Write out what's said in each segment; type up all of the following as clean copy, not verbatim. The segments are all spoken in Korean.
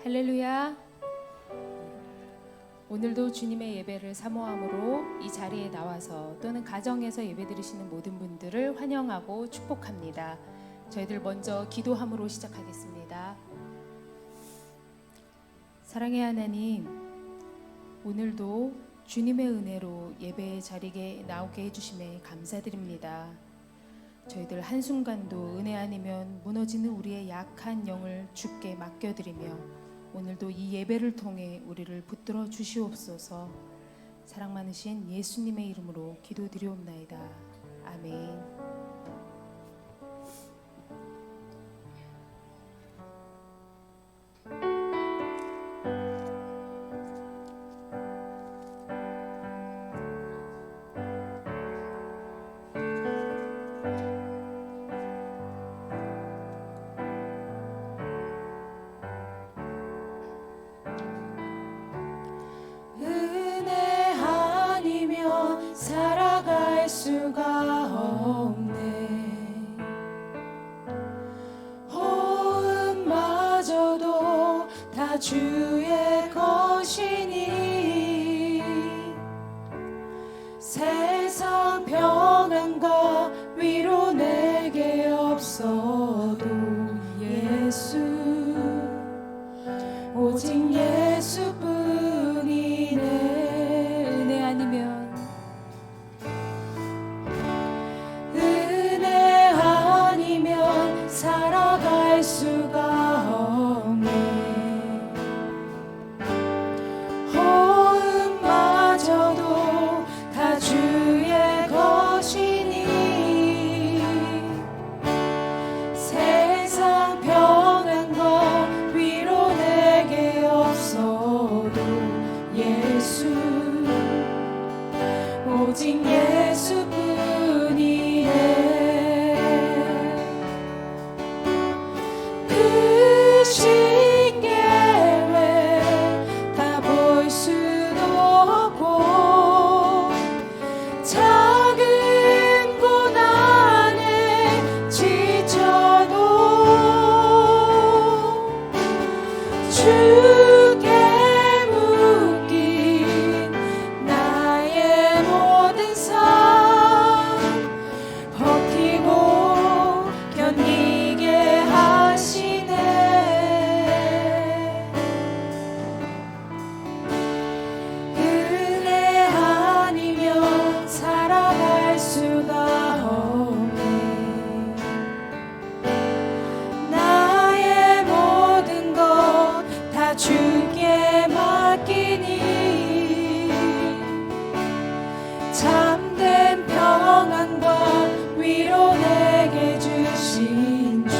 할렐루야. 오늘도 주님의 예배를 사모함으로 이 자리에 나와서 또는 가정에서 예배 드리시는 모든 분들을 환영하고 축복합니다. 저희들 먼저 기도함으로 시작하겠습니다. 사랑의 하나님, 오늘도 주님의 은혜로 예배의 자리에 나오게 해주심에 감사드립니다. 저희들 한순간도 은혜 아니면 무너지는 우리의 약한 영을 주께 맡겨드리며 오늘도 이 예배를 통해 우리를 붙들어 주시옵소서. 사랑 많으신 예수님의 이름으로 기도드리옵나이다. 아멘. 살아갈 수가 없네. 호흡마저도 다 주의 것이니 세상 평안과 위로 내게 없어도 예수, 오직 예수뿐이네. 은혜 아니면 살아갈 수가 없네. 호흡마저도 다 주의 것이니 세상 평안과 위로 내게 없어도 예수, 오직 예수뿐이네. 주께 맡기니 참된 평안과 위로 내게 주신 주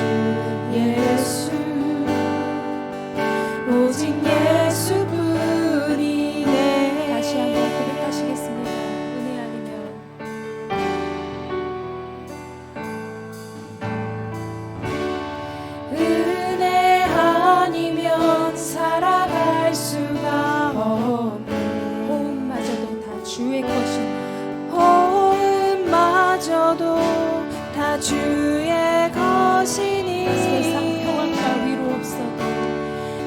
예수, 오직 예수뿐이네. 다시 한번 고백하시겠습니다. 은혜 아니면 은혜 아니면 살아갈 수가 없네. 호흡마저도 다 주의 것이니 호흡마저도 다 주의 것이니 세상 평안과 위로 없어도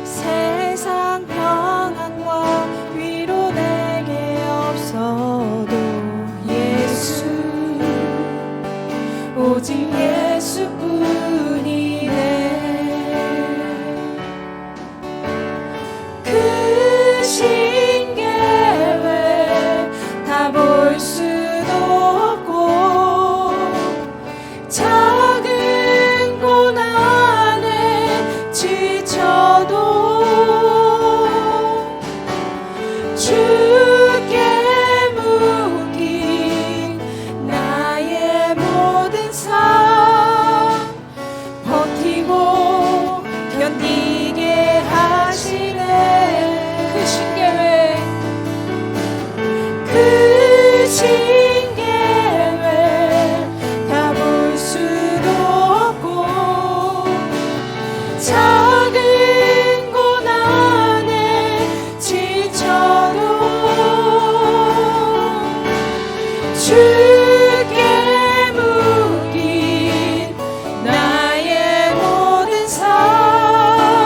세상 평안과 위로 내게 없어도 예수, 오직 예수뿐이네. 크신 계획 다 볼 수도 없고 작은 고난에 지쳐도 주께 묶인 나의 모든 삶 버티고 견디게 하시네. 크신 계획, 크신 계획 다 볼 수도 없고 작은 고난에 지쳐도 주께 묶인 나의 모든 삶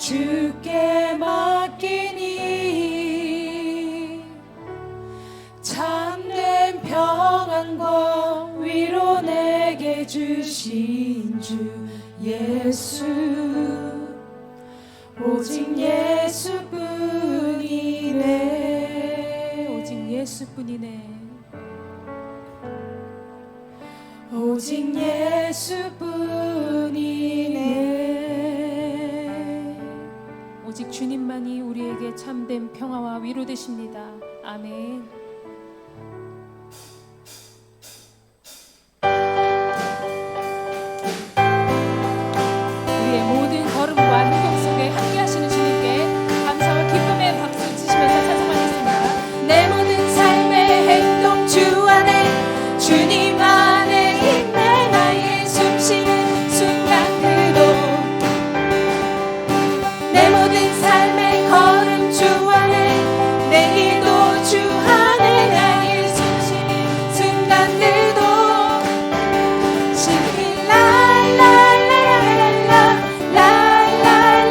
주께 맡기니 참된 평안과 위로 내게 주신 주 예수 오직 예수뿐이네 오직 예수뿐이네. 오직 예수뿐이네 오직 주님만이 우리에게 참된 평화와 위로 되십니다. 아멘. 우리의 모든 걸음과 행동 속에 함께 하시는 주님께 감사와 기쁨의 박수 치시면서 찬송하겠습니다. 내 모든 삶의 행동 주 안에 주님 안에 있네 나의 숨쉬는 순간들도 내 모든 삶의 걸음 주 안에 내 기도 주 안에 나의 숨쉬는 순간들도 신이 라라라라라라 라라라라라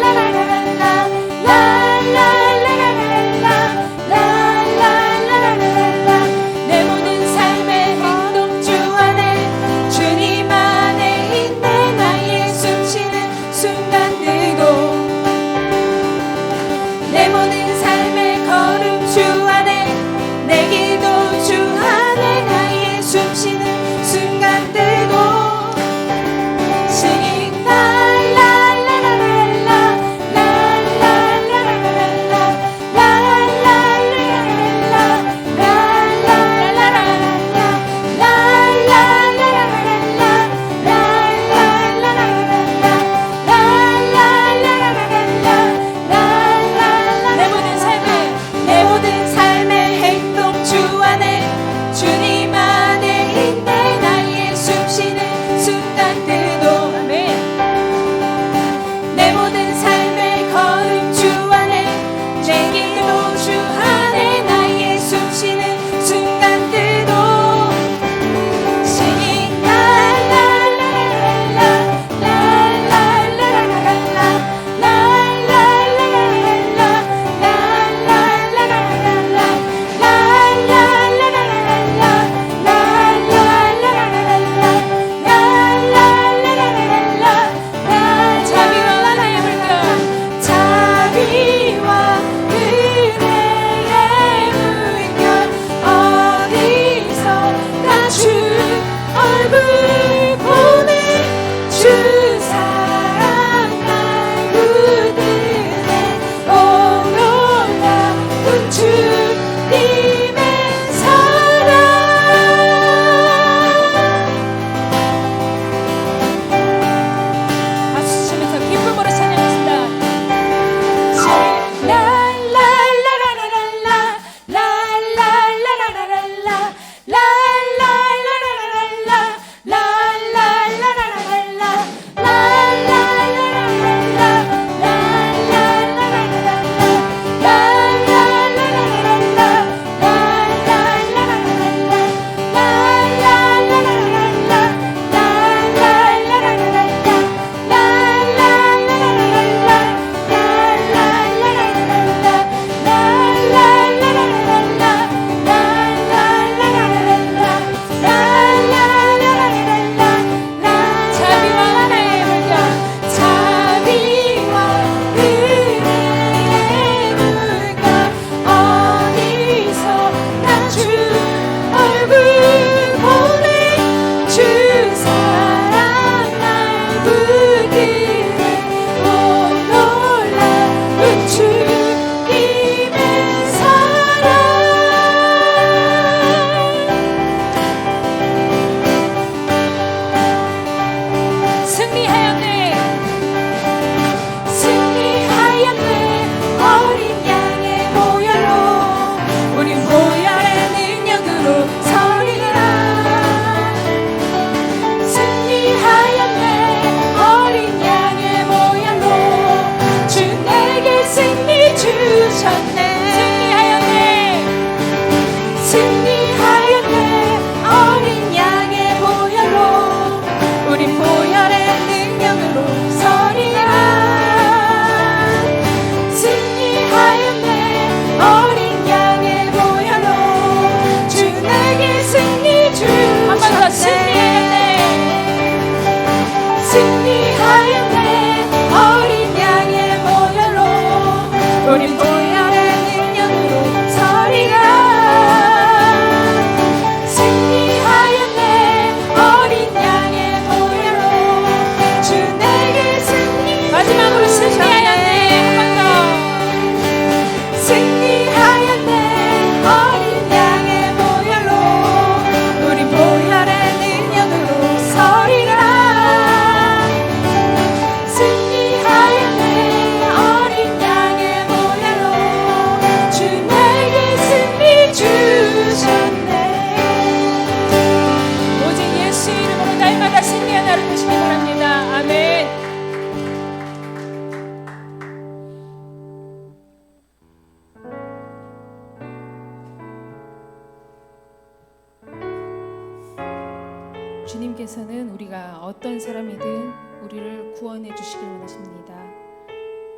우리가 어떤 사람이든 우리를 구원해 주시길 원하십니다.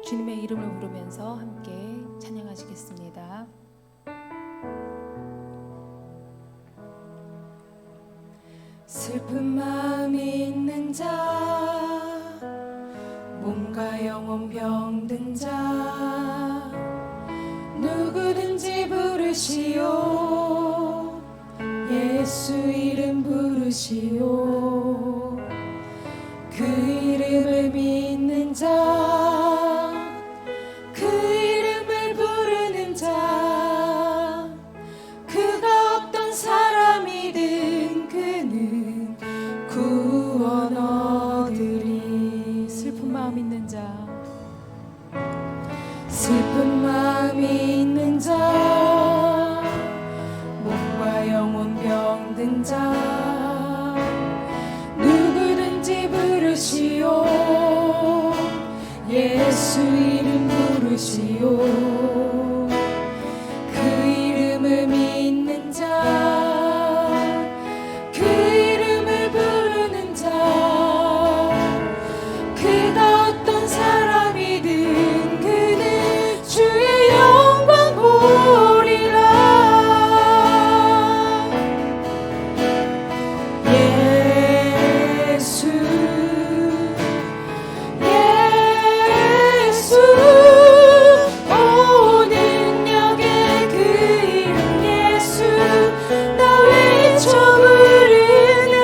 주님의 이름을 부르면서 함께 찬양하시겠습니다. 슬픈 마음이 있는 자, 몸과 영혼 병든 자, 누구든지 부르시오. 예수 이름 부르시오. 그 이름을 믿는 자, 그 이름을 부르는 자, 그가 어떤 사람이든 그는 구원 얻으리. 슬픈 마음 있는 자, 슬픈 마음이 있는 자, 몸과 영혼 병든 자, 누구든지 부르시오. 예수 이름 부르시오. 그 이름을 믿는 자, 그 이름을 부르는 자, 그가 어떤 사람이든 그는 주의 영광 보리라. 예수 예수 오 능력의 그 이름 예수 나 외쳐 부르네.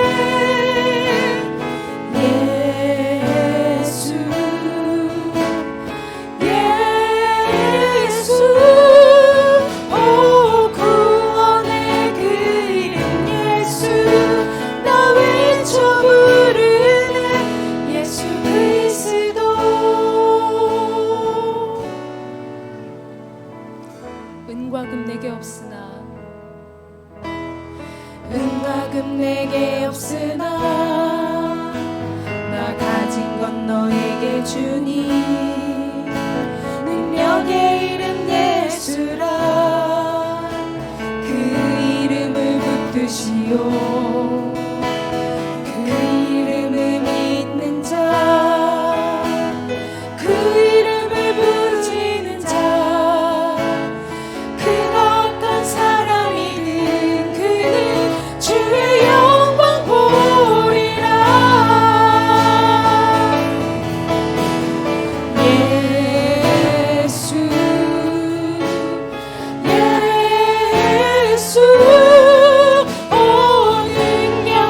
예수 예수 오 구원의 그 이름 예수 나 외쳐 부르네. 예수 그리스도. 은과 금 내게 없으나 은과 금 내게 없으나 나 가진 건 너에게 주니. 능력의 이름 예수라. 그 이름을 붙드시오. 그 이름을 믿는 자, 그 이름을 부르짖는 자, 그가 어떤 사람이든 그는 주의 영광 보리라. 예수 예수 오 능력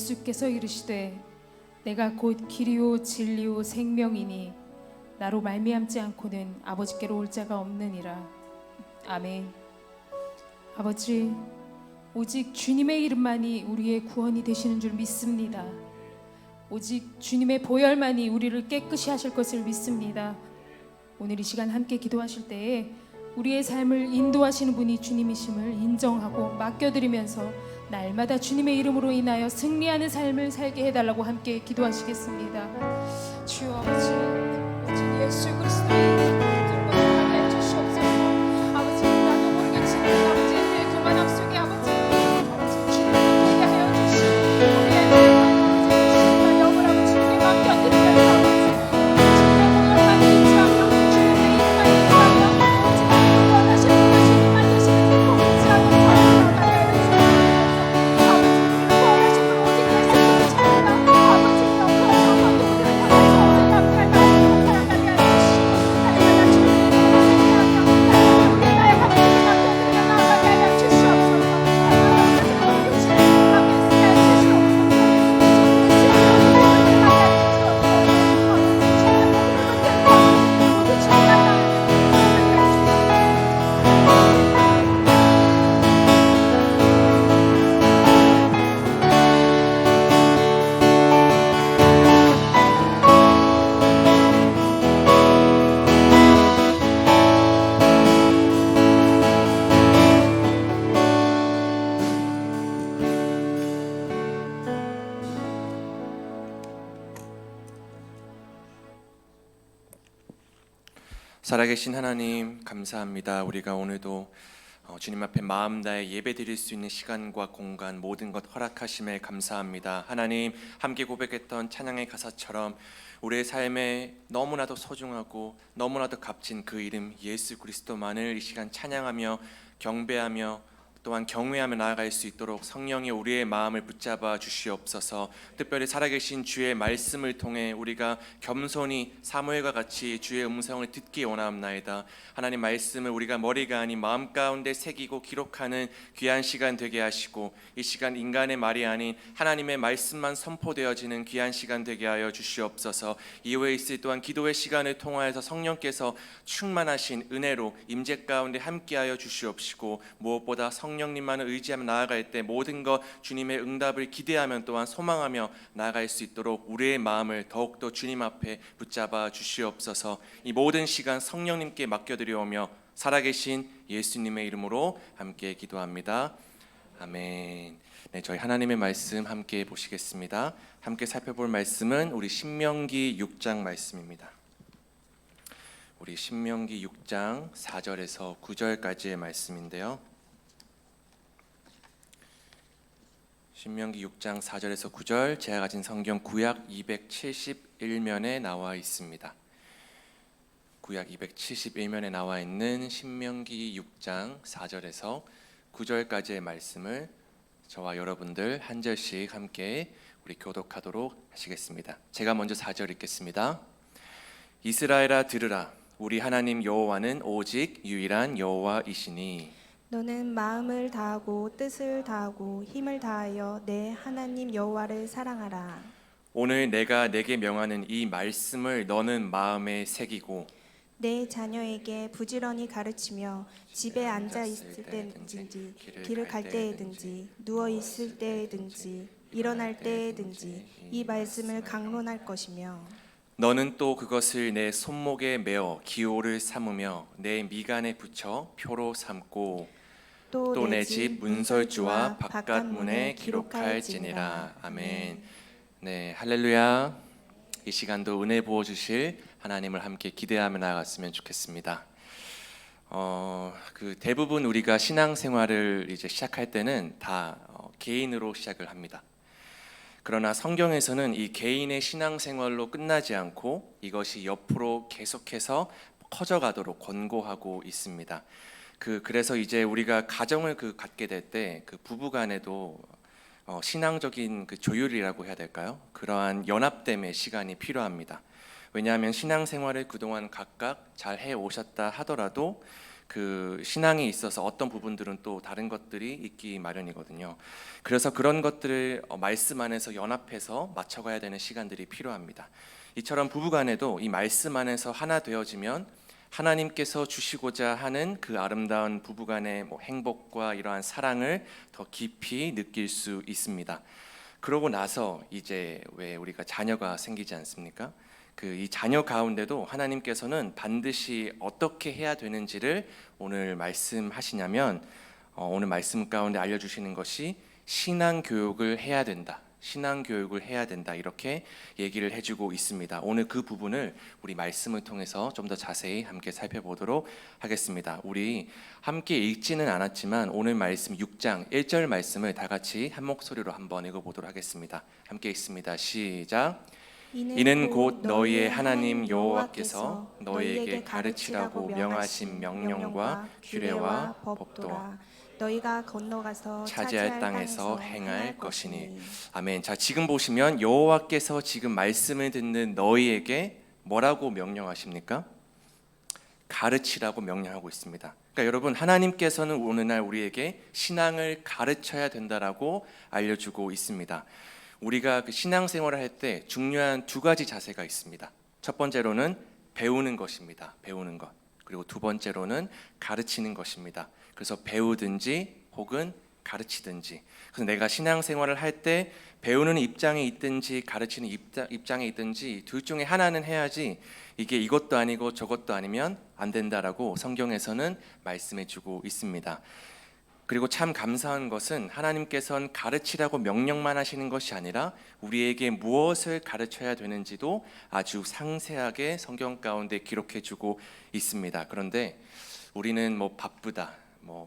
예수께서 이르시되 내가 곧 길이요 진리요 생명이니 나로 말미암지 않고는 아버지께로 올 자가 없느니라. 아멘. 아버지, 오직 주님의 이름만이 우리의 구원이 되시는 줄 믿습니다. 오직 주님의 보혈만이 우리를 깨끗이 하실 것을 믿습니다. 오늘 이 시간 함께 기도하실 때에 우리의 삶을 인도하시는 분이 주님이심을 인정하고 맡겨드리면서 날마다 주님의 이름으로 인하여 승리하는 삶을 살게 해달라고 함께 기도하시겠습니다. 주여 아버지, 오직 예수 그리스도의 이름으로 들고 나가게 해주시옵소서. 아버지, 나도 모르게 지금 아버지의 교만함 속에 아버지 주님을 되게 하여 주시고 우리의 마음을 영을 아버지 주님께 맡겨드리면서 아버지 주님의 보혈만 의지하며 주님의 이름만 의지하며 지금 원하시는 것이 주님만 되시는 그 의지하고 나가게 하여 주시옵소서. 아버지, 우리를 구원하신 분 오직 예수님을 찾는다. 아버지, 영광 정확히 우리를 향해서 약할 마음으로 살아가게 하여 주시고 날마다 주님의 이름으로 승리하며 우리 나의 하나님을 맡겨드리며 나아가게 하여 주시옵소서. 날마다 주님의 육신을 하게 하여 주시옵소서. 살아계신 하나님 감사합니다. 우리가 오늘도 주님 앞에 마음 다해 예배 드릴 수 있는 시간과 공간 모든 것 허락하심에 감사합니다. 하나님, 함께 고백했던 찬양의 가사처럼 우리의 삶에 너무나도 소중하고 너무나도 값진 그 이름 예수 그리스도만을 이 시간 찬양하며 경배하며 또한 경외하며 나아갈 수 있도록 성령이 우리의 마음을 붙잡아 주시옵소서. 특별히 살아계신 주의 말씀을 통해 우리가 겸손히 사무엘과 같이 주의 음성을 듣기 원하옵나이다. 하나님 말씀을 우리가 머리가 아닌 마음 가운데 새기고 기록하는 귀한 시간 되게 하시고 이 시간 인간의 말이 아닌 하나님의 말씀만 선포되어지는 귀한 시간 되게 하여 주시옵소서. 이후에 있을 또한 기도의 시간을 통하여서 성령께서 충만하신 은혜로 임재 가운데 함께하여 주시옵시고 무엇보다 성령님만을 의지하며 나아갈 때 모든 것 주님의 응답을 기대하며 또한 소망하며 나아갈 수 있도록 우리의 마음을 더욱더 주님 앞에 붙잡아 주시옵소서. 이 모든 시간 성령님께 맡겨드리오며 살아계신 예수님의 이름으로 함께 기도합니다. 아멘. 네, 저희 하나님의 말씀 함께 보시겠습니다. 함께 살펴볼 말씀은 우리 신명기 6장 말씀입니다. 우리 신명기 6장 4절에서 9절까지의 말씀인데요. 신명기 6장 4절에서 9절, 제가 가진 성경 구약 271면에 나와 있습니다. 구약 271면에 나와 있는 신명기 6장 4절에서 9절까지의 말씀을 저와 여러분들 한 절씩 함께 우리 교독하도록 하시겠습니다. 제가 먼저 4절 읽겠습니다. 이스라엘아 들으라, 우리 하나님 여호와는 오직 유일한 여호와이시니 너는 마음을 다하고 뜻을 다하고 힘을 다하여 내 하나님 여호와를 사랑하라. 오늘 내가 내게 명하는 이 말씀을 너는 마음에 새기고 내 자녀에게 부지런히 가르치며 집에 앉아 있을 때든지 길을 갈 때에든지 누워 있을 때에든지 일어날 때에든지 이 말씀을 강론할 것이며 너는 또 그것을 내 손목에 메어 기호를 삼으며 내 미간에 붙여 표로 삼고 또 내 집 문설주와 바깥문에 기록할지니라. 아멘. 네, 할렐루야. 이 시간도 은혜 부어 주실 하나님을 함께 기대하며 나아갔으면 좋겠습니다. 그 대부분 우리가 신앙생활을 이제 시작할 때는 다 개인으로 시작을 합니다. 그러나 성경에서는 이 개인의 신앙생활로 끝나지 않고 이것이 옆으로 계속해서 커져가도록 권고하고 있습니다. 그래서 이제 우리가 가정을 갖게 될 때 그 부부간에도 신앙적인 그 조율이라고 해야 될까요? 그러한 연합됨의 시간이 필요합니다. 왜냐하면 신앙생활을 그동안 각각 잘 해오셨다 하더라도 그 신앙에 있어서 어떤 부분들은 또 다른 것들이 있기 마련이거든요. 그래서 그런 것들을 말씀 안에서 연합해서 맞춰가야 되는 시간들이 필요합니다. 이처럼 부부간에도 이 말씀 안에서 하나 되어지면 하나님께서 주시고자 하는 그 아름다운 부부간의 행복과 이러한 사랑을 더 깊이 느낄 수 있습니다. 그러고 나서 이제 왜 우리가 자녀가 생기지 않습니까? 그 이 자녀 가운데도 하나님께서는 반드시 어떻게 해야 되는지를 오늘 말씀하시냐면 오늘 말씀 가운데 알려주시는 것이 신앙 교육을 해야 된다. 신앙 교육을 해야 된다. 이렇게 얘기를 해주고 있습니다. 오늘 그 부분을 우리 말씀을 통해서 좀 더 자세히 함께 살펴보도록 하겠습니다. 우리 함께 읽지는 않았지만 오늘 말씀 6장 1절 말씀을 다 같이 한 목소리로 한번 읽어보도록 하겠습니다. 함께 읽습니다. 시작. 이는 곧 너희의 하나님 여호와께서 너희에게 가르치라고 명하신 명령과 규례와 법도라. 너희가 건너가서 차지할 땅에서 행할 것이니. 아멘. 자, 지금 보시면 여호와께서 지금 말씀을 듣는 너희에게 뭐라고 명령하십니까? 가르치라고 명령하고 있습니다. 그러니까 여러분, 하나님께서는 오늘날 우리에게 신앙을 가르쳐야 된다라고 알려주고 있습니다. 우리가 그 신앙생활을 할 때 중요한 두 가지 자세가 있습니다. 첫 번째로는 배우는 것입니다. 배우는 것. 그리고 두 번째로는 가르치는 것입니다. 그래서 배우든지 혹은 가르치든지. 그래서 내가 신앙생활을 할 때 배우는 입장에 있든지 가르치는 입장에 있든지 둘 중에 하나는 해야지 이게 이것도 아니고 저것도 아니면 안 된다라고 성경에서는 말씀해주고 있습니다. 그리고 참 감사한 것은 하나님께서는 가르치라고 명령만 하시는 것이 아니라 우리에게 무엇을 가르쳐야 되는지도 아주 상세하게 성경 가운데 기록해주고 있습니다. 그런데 우리는 바쁘다,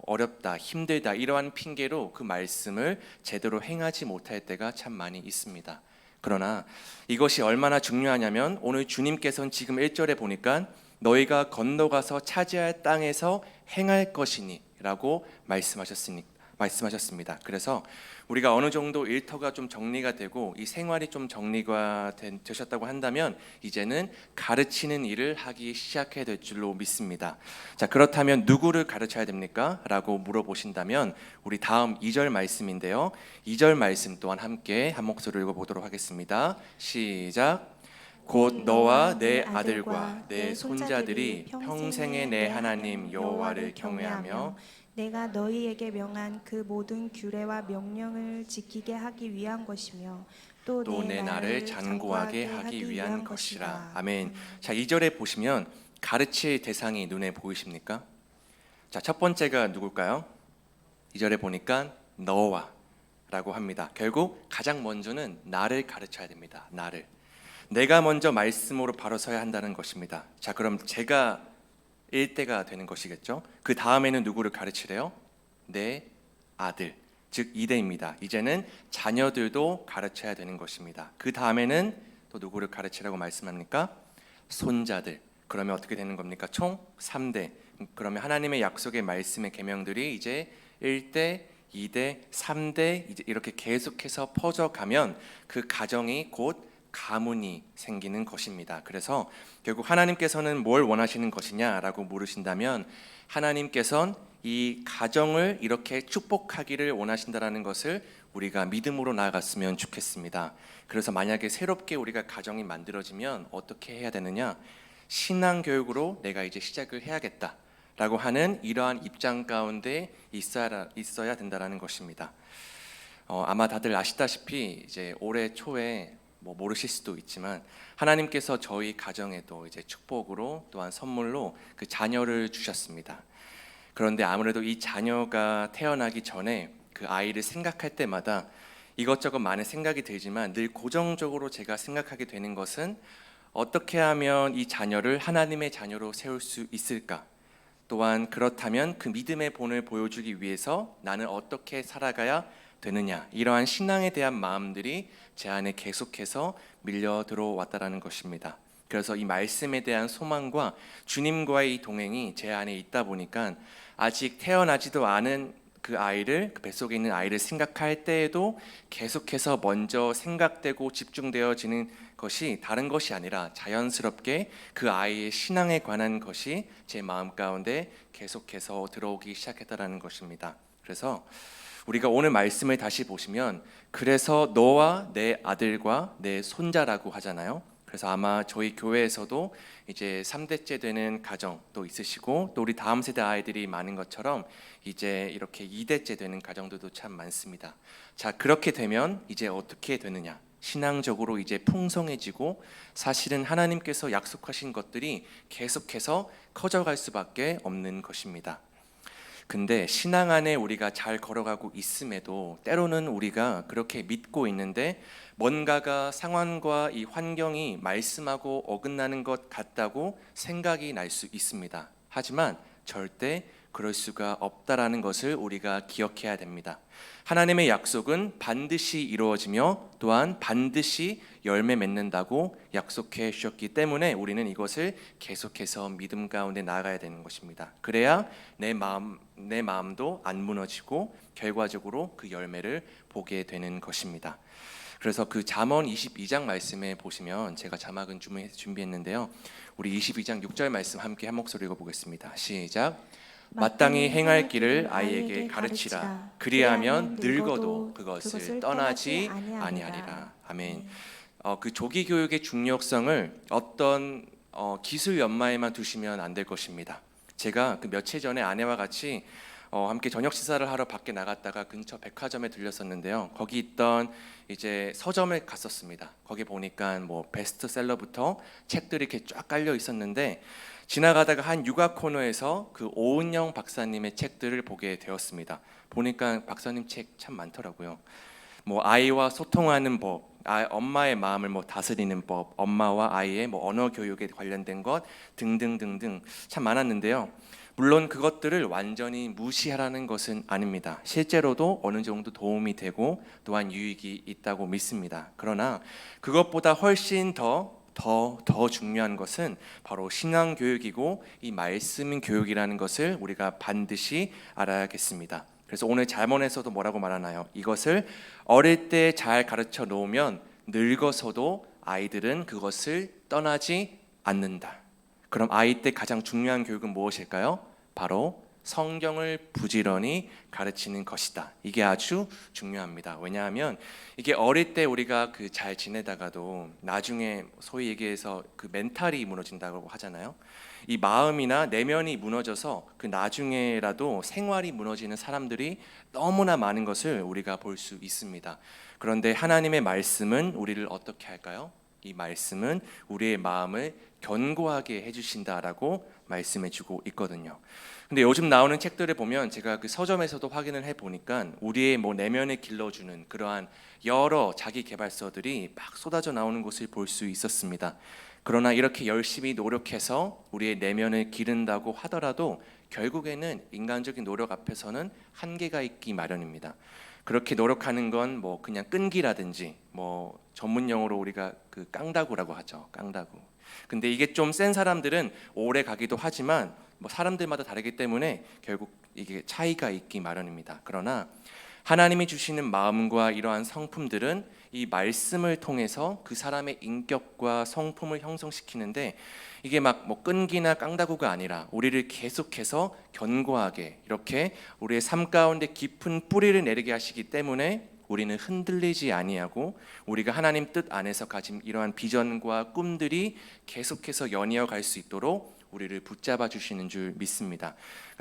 어렵다, 힘들다 이러한 핑계로 그 말씀을 제대로 행하지 못할 때가 참 많이 있습니다. 그러나 이것이 얼마나 중요하냐면 오늘 주님께서는 지금 1절에 보니까 너희가 건너가서 차지할 땅에서 행할 것이니 라고 말씀하셨습니다. 그래서 우리가 어느 정도 일터가 좀 정리가 되고 이 생활이 좀 정리가 되셨다고 한다면 이제는 가르치는 일을 하기 시작해야 될 줄로 믿습니다. 자, 그렇다면 누구를 가르쳐야 됩니까? 라고 물어보신다면 우리 다음 2절 말씀인데요. 2절 말씀 또한 함께 한 목소리로 읽어보도록 하겠습니다. 시작. 곧 너와 내 아들과 내 손자들이 평생에 내 하나님 여호와를 경외하며 내가 너희에게 명한 그 모든 규례와 명령을 지키게 하기 위한 것이며 또 내 나를 잔고하게 하기 위한 것이라. 아멘. 자, 2절에 보시면 가르칠 대상이 눈에 보이십니까? 자, 첫 번째가 누굴까요? 2절에 보니까 너와 라고 합니다. 결국 가장 먼저는 나를 가르쳐야 됩니다. 나를. 내가 먼저 말씀으로 바로 서야 한다는 것입니다. 자, 그럼 제가 일대가 되는 것이겠죠. 그 다음에는 누구를 가르치래요? 내 아들, 즉 2대입니다. 이제는 자녀들도 가르쳐야 되는 것입니다. 그 다음에는 또 누구를 가르치라고 말씀합니까? 손자들. 그러면 어떻게 되는 겁니까? 총 3대. 그러면 하나님의 약속의 말씀의 계명들이 이제 1대, 2대, 3대 이제 이렇게 계속해서 퍼져가면 그 가정이 곧 가문이 생기는 것입니다. 그래서 결국 하나님께서는 뭘 원하시는 것이냐라고 물으신다면 하나님께서는 이 가정을 이렇게 축복하기를 원하신다라는 것을 우리가 믿음으로 나아갔으면 좋겠습니다. 그래서 만약에 새롭게 우리가 가정이 만들어지면 어떻게 해야 되느냐? 신앙 교육으로 내가 이제 시작을 해야겠다라고 하는 이러한 입장 가운데 있어야 된다라는 것입니다. 아마 다들 아시다시피 이제 올해 초에 모르실 수도 있지만 하나님께서 저희 가정에도 이제 축복으로 또한 선물로 그 자녀를 주셨습니다. 그런데 아무래도 이 자녀가 태어나기 전에 그 아이를 생각할 때마다 이것저것 많은 생각이 들지만 늘 고정적으로 제가 생각하게 되는 것은 어떻게 하면 이 자녀를 하나님의 자녀로 세울 수 있을까? 또한 그렇다면 그 믿음의 본을 보여주기 위해서 나는 어떻게 살아가야 되느냐, 이러한 신앙에 대한 마음들이 제 안에 계속해서 밀려 들어왔다라는 것입니다. 그래서 이 말씀에 대한 소망과 주님과의 이 동행이 제 안에 있다 보니까 아직 태어나지도 않은 그 아이를, 그 뱃속에 있는 아이를 생각할 때에도 계속해서 먼저 생각되고 집중되어지는 것이 다른 것이 아니라 자연스럽게 그 아이의 신앙에 관한 것이 제 마음 가운데 계속해서 들어오기 시작했다라는 것입니다. 그래서 우리가 오늘 말씀을 다시 보시면 그래서 너와 내 아들과 내 손자라고 하잖아요. 그래서 아마 저희 교회에서도 이제 3대째 되는 가정도 있으시고 또 우리 다음 세대 아이들이 많은 것처럼 이제 이렇게 2대째 되는 가정들도 참 많습니다. 자, 그렇게 되면 이제 어떻게 되느냐? 신앙적으로 이제 풍성해지고 사실은 하나님께서 약속하신 것들이 계속해서 커져갈 수밖에 없는 것입니다. 근데 신앙 안에 우리가 잘 걸어가고 있음에도 때로는 우리가 그렇게 믿고 있는데 뭔가가 상황과 이 환경이 말씀하고 어긋나는 것 같다고 생각이 날 수 있습니다. 하지만 절대 그럴 수가 없다라는 것을 우리가 기억해야 됩니다. 하나님의 약속은 반드시 이루어지며 또한 반드시 열매 맺는다고 약속해 주셨기 때문에 우리는 이것을 계속해서 믿음 가운데 나아가야 되는 것입니다. 그래야 내 마음도 안 무너지고 결과적으로 그 열매를 보게 되는 것입니다. 그래서 그 잠언 22장 말씀에 보시면 제가 자막은 준비했는데요. 우리 22장 6절 말씀 함께 한 목소리 읽어보겠습니다. 시작. 마땅히 행할 길을 아이에게 가르치라. 그리하면 늙어도 그것을 떠나지 아니하리라. 아멘. 그 조기 교육의 중요성을 어떤 기술 연마에만 두시면 안 될 것입니다. 제가 그 며칠 전에 아내와 같이 함께 저녁 식사를 하러 밖에 나갔다가 근처 백화점에 들렸었는데요. 거기 있던 이제 서점에 갔었습니다. 거기 보니까 뭐 베스트셀러부터 책들이 이렇게 쫙 깔려 있었는데 지나가다가 한 육아 코너에서 그 오은영 박사님의 책들을 보게 되었습니다. 보니까 박사님 책 참 많더라고요. 뭐 아이와 소통하는 법, 엄마의 마음을 뭐 다스리는 법, 엄마와 아이의 뭐 언어 교육에 관련된 것 등등등등 참 많았는데요. 물론 그것들을 완전히 무시하라는 것은 아닙니다. 실제로도 어느 정도 도움이 되고 또한 유익이 있다고 믿습니다. 그러나 그것보다 훨씬 더 중요한 것은 바로 신앙 교육이고 이 말씀 교육이라는 것을 우리가 반드시 알아야겠습니다. 그래서 오늘 잠언에서도 뭐라고 말하나요? 이것을 어릴 때 잘 가르쳐 놓으면 늙어서도 아이들은 그것을 떠나지 않는다. 그럼 아이 때 가장 중요한 교육은 무엇일까요? 바로 성경을 부지런히 가르치는 것이다. 이게 아주 중요합니다. 왜냐하면 이게 어릴 때 우리가 그 잘 지내다가도 나중에 소위 얘기해서 그 멘탈이 무너진다고 하잖아요. 이 마음이나 내면이 무너져서 그 나중에라도 생활이 무너지는 사람들이 너무나 많은 것을 우리가 볼 수 있습니다. 그런데 하나님의 말씀은 우리를 어떻게 할까요? 이 말씀은 우리의 마음을 견고하게 해주신다라고 말씀해주고 있거든요. 근데 요즘 나오는 책들을 보면 제가 그 서점에서도 확인을 해보니까 우리의 뭐 내면을 길러주는 그러한 여러 자기 개발서들이 막 쏟아져 나오는 것을 볼 수 있었습니다. 그러나 이렇게 열심히 노력해서 우리의 내면을 기른다고 하더라도 결국에는 인간적인 노력 앞에서는 한계가 있기 마련입니다. 그렇게 노력하는 건 뭐 그냥 끈기라든지 뭐 전문 용어로 우리가 그 깡다구라고 하죠. 깡다구. 근데 이게 좀 센 사람들은 오래 가기도 하지만 뭐 사람들마다 다르기 때문에 결국 이게 차이가 있기 마련입니다. 그러나 하나님이 주시는 마음과 이러한 성품들은 이 말씀을 통해서 그 사람의 인격과 성품을 형성시키는데 이게 막 뭐 끈기나 깡다구가 아니라 우리를 계속해서 견고하게 이렇게 우리의 삶 가운데 깊은 뿌리를 내리게 하시기 때문에 우리는 흔들리지 아니하고 우리가 하나님 뜻 안에서 가진 이러한 비전과 꿈들이 계속해서 연이어 갈 수 있도록 우리를 붙잡아 주시는 줄 믿습니다.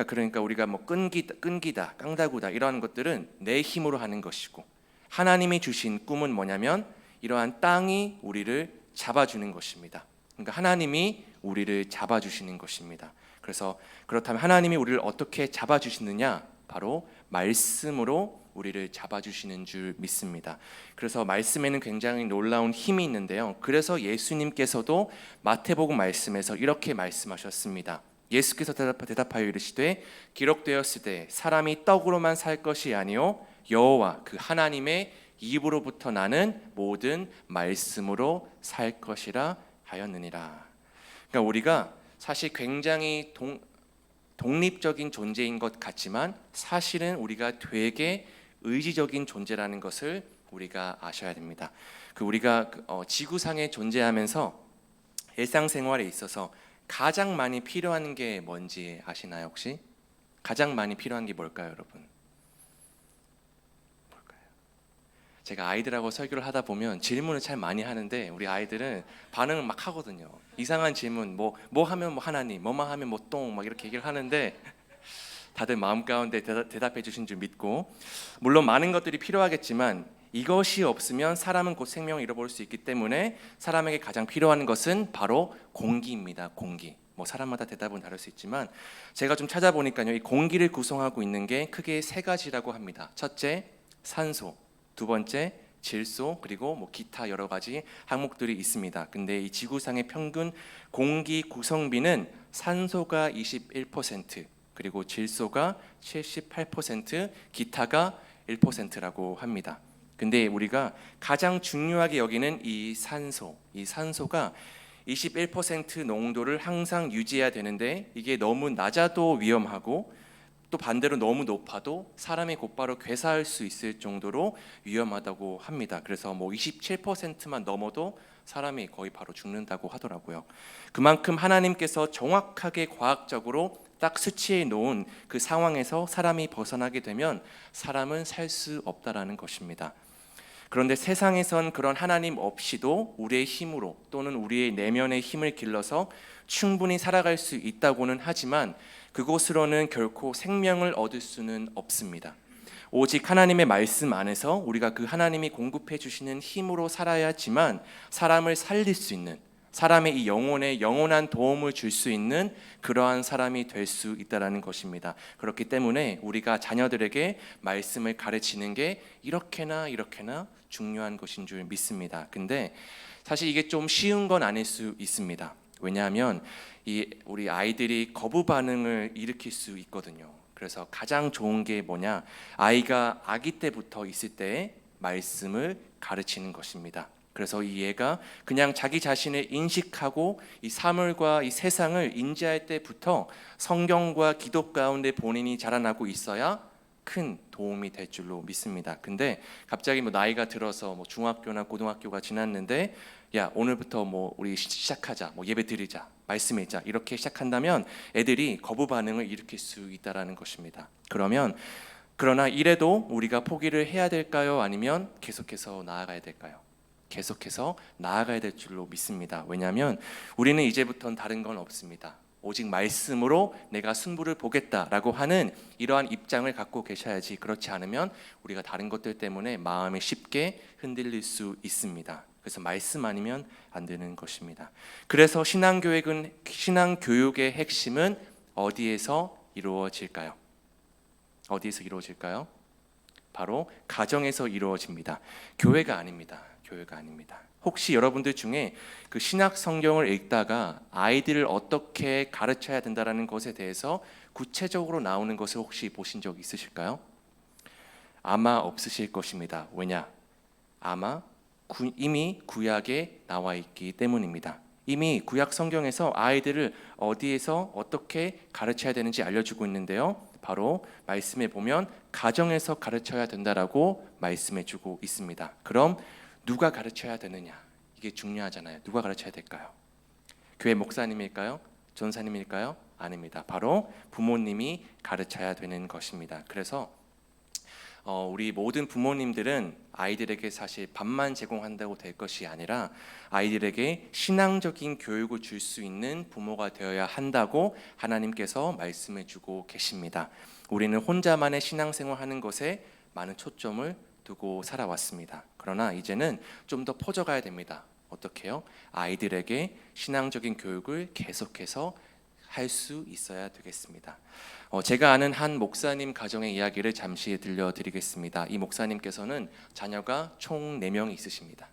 그러니까 우리가 뭐 끈기다, 깡다구다 이러한 것들은 내 힘으로 하는 것이고 하나님이 주신 꿈은 뭐냐면 이러한 땅이 우리를 잡아주는 것입니다. 그러니까 하나님이 우리를 잡아주시는 것입니다. 그래서 그렇다면 하나님이 우리를 어떻게 잡아주시느냐? 바로 말씀으로 우리를 잡아주시는 줄 믿습니다. 그래서 말씀에는 굉장히 놀라운 힘이 있는데요. 그래서 예수님께서도 마태복음 말씀에서 이렇게 말씀하셨습니다. 예수께서 대답하여 이르시되 기록되었으되 사람이 떡으로만 살 것이 아니요 여호와 그 하나님의 입으로부터 나는 모든 말씀으로 살 것이라 하였느니라. 그러니까 우리가 사실 굉장히 독립적인 존재인 것 같지만 사실은 우리가 되게 의지적인 존재라는 것을 우리가 아셔야 됩니다. 우리가 지구상에 존재하면서 일상생활에 있어서 가장 많이 필요한 게 뭔지 아시나요 혹시? 가장 많이 필요한 게 뭘까요 여러분? 제가 아이들하고 설교를 하다 보면 질문을 참 많이 하는데 우리 아이들은 반응을 막 하거든요. 이상한 질문, 뭐 하면 뭐 하나님, 뭐만 하면 뭐 똥, 막 이렇게 얘기를 하는데 다들 마음 가운데 대답해 주신 줄 믿고, 물론 많은 것들이 필요하겠지만 이것이 없으면 사람은 곧 생명을 잃어버릴 수 있기 때문에 사람에게 가장 필요한 것은 바로 공기입니다. 공기. 뭐 사람마다 대답은 다를 수 있지만 제가 좀 찾아보니까요, 이 공기를 구성하고 있는 게 크게 세 가지라고 합니다. 첫째, 산소. 두 번째, 질소, 그리고 뭐 기타 여러 가지 항목들이 있습니다. 근데 이 지구상의 평균 공기 구성비는 산소가 21%, 그리고 질소가 78%, 기타가 1%라고 합니다. 근데 우리가 가장 중요하게 여기는 이 산소가 21% 농도를 항상 유지해야 되는데 이게 너무 낮아도 위험하고 또 반대로 너무 높아도 사람이 곧바로 괴사할 수 있을 정도로 위험하다고 합니다. 그래서 뭐 27%만 넘어도 사람이 거의 바로 죽는다고 하더라고요. 그만큼 하나님께서 정확하게 과학적으로 딱 수치해 놓은 그 상황에서 사람이 벗어나게 되면 사람은 살 수 없다라는 것입니다. 그런데 세상에선 그런 하나님 없이도 우리의 힘으로 또는 우리의 내면의 힘을 길러서 충분히 살아갈 수 있다고는 하지만 그곳으로는 결코 생명을 얻을 수는 없습니다. 오직 하나님의 말씀 안에서 우리가 그 하나님이 공급해 주시는 힘으로 살아야지만 사람을 살릴 수 있는, 사람의 이 영혼에 영원한 도움을 줄 수 있는 그러한 사람이 될 수 있다는 것입니다. 그렇기 때문에 우리가 자녀들에게 말씀을 가르치는 게 이렇게나 중요한 것인 줄 믿습니다. 근데 사실 이게 좀 쉬운 건 아닐 수 있습니다. 왜냐하면 우리 아이들이 거부 반응을 일으킬 수 있거든요. 그래서 가장 좋은 게 뭐냐? 아이가 아기 때부터 있을 때 말씀을 가르치는 것입니다. 그래서 이 애가 그냥 자기 자신을 인식하고 이 사물과 이 세상을 인지할 때부터 성경과 기도 가운데 본인이 자라나고 있어야 큰 도움이 될 줄로 믿습니다. 근데 갑자기 뭐 나이가 들어서 뭐 중학교나 고등학교가 지났는데 야 오늘부터 뭐 우리 시작하자, 뭐 예배 드리자, 말씀 읽자 이렇게 시작한다면 애들이 거부 반응을 일으킬 수 있다라는 것입니다. 그러나 이래도 우리가 포기를 해야 될까요? 아니면 계속해서 나아가야 될까요? 계속해서 나아가야 될 줄로 믿습니다. 왜냐하면 우리는 이제부터는 다른 건 없습니다. 오직 말씀으로 내가 승부를 보겠다라고 하는 이러한 입장을 갖고 계셔야지, 그렇지 않으면 우리가 다른 것들 때문에 마음이 쉽게 흔들릴 수 있습니다. 그래서 말씀 아니면 안 되는 것입니다. 그래서 신앙교육의 핵심은 어디에서 이루어질까요? 어디에서 이루어질까요? 바로 가정에서 이루어집니다. 교회가 아닙니다. 혹시 여러분들 중에 그 신약 성경을 읽다가 아이들을 어떻게 가르쳐야 된다는 것에 대해서 구체적으로 나오는 것을 혹시 보신 적 있으실까요? 아마 없으실 것입니다. 왜냐? 아마 이미 구약에 나와 있기 때문입니다. 이미 구약 성경에서 아이들을 어디에서 어떻게 가르쳐야 되는지 알려주고 있는데요. 바로 말씀에 보면 가정에서 가르쳐야 된다라고 말씀해주고 있습니다. 그럼 누가 가르쳐야 되느냐? 이게 중요하잖아요. 누가 가르쳐야 될까요? 교회 목사님일까요? 전사님일까요? 아닙니다. 바로 부모님이 가르쳐야 되는 것입니다. 그래서 우리 모든 부모님들은 아이들에게 사실 밥만 제공한다고 될 것이 아니라 아이들에게 신앙적인 교육을 줄 수 있는 부모가 되어야 한다고 하나님께서 말씀해 주고 계십니다. 우리는 혼자만의 신앙생활하는 것에 많은 초점을 두고 살아왔습니다. 그러나 이제는 좀 더 퍼져가야 됩니다. 어떻게요? 아이들에게 신앙적인 교육을 계속해서 할 수 있어야 되겠습니다. 제가 아는 한 목사님 가정의 이야기를 잠시 들려드리겠습니다. 이 목사님께서는 자녀가 총 4명이 있으십니다.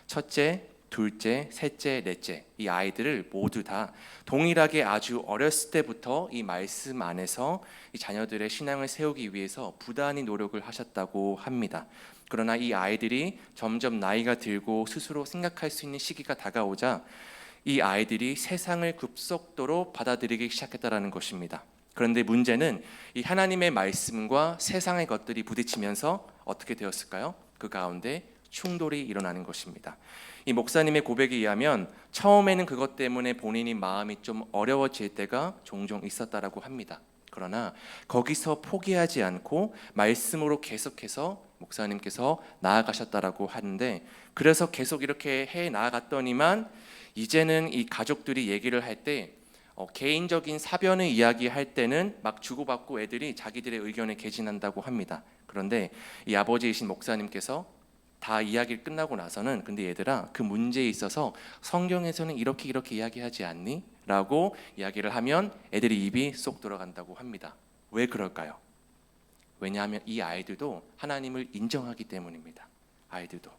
첫째, 둘째, 셋째, 넷째 이 아이들을 모두 다 동일하게 아주 어렸을 때부터 이 말씀 안에서 이 자녀들의 신앙을 세우기 위해서 부단히 노력을 하셨다고 합니다. 그러나 이 아이들이 점점 나이가 들고 스스로 생각할 수 있는 시기가 다가오자 이 아이들이 세상을 급속도로 받아들이기 시작했다는 것입니다. 그런데 문제는 이 하나님의 말씀과 세상의 것들이 부딪히면서 어떻게 되었을까요? 그 가운데 충돌이 일어나는 것입니다. 이 목사님의 고백에 의하면 처음에는 그것 때문에 본인이 마음이 좀 어려워질 때가 종종 있었다라고 합니다. 그러나 거기서 포기하지 않고 말씀으로 계속해서 목사님께서 나아가셨다라고 하는데, 그래서 계속 이렇게 해 나아갔더니만 이제는 이 가족들이 얘기를 할 때 개인적인 사변을 이야기할 때는 막 주고받고 애들이 자기들의 의견에 개진한다고 합니다. 그런데 이 아버지이신 목사님께서 다 이야기를 끝나고 나서는 근데 얘들아, 그 문제에 있어서 성경에서는 이렇게 이야기하지 않니? 라고 이야기를 하면 애들이 입이 쏙 들어간다고 합니다. 왜 그럴까요? 왜냐하면 이 아이들도 하나님을 인정하기 때문입니다. 아이들도.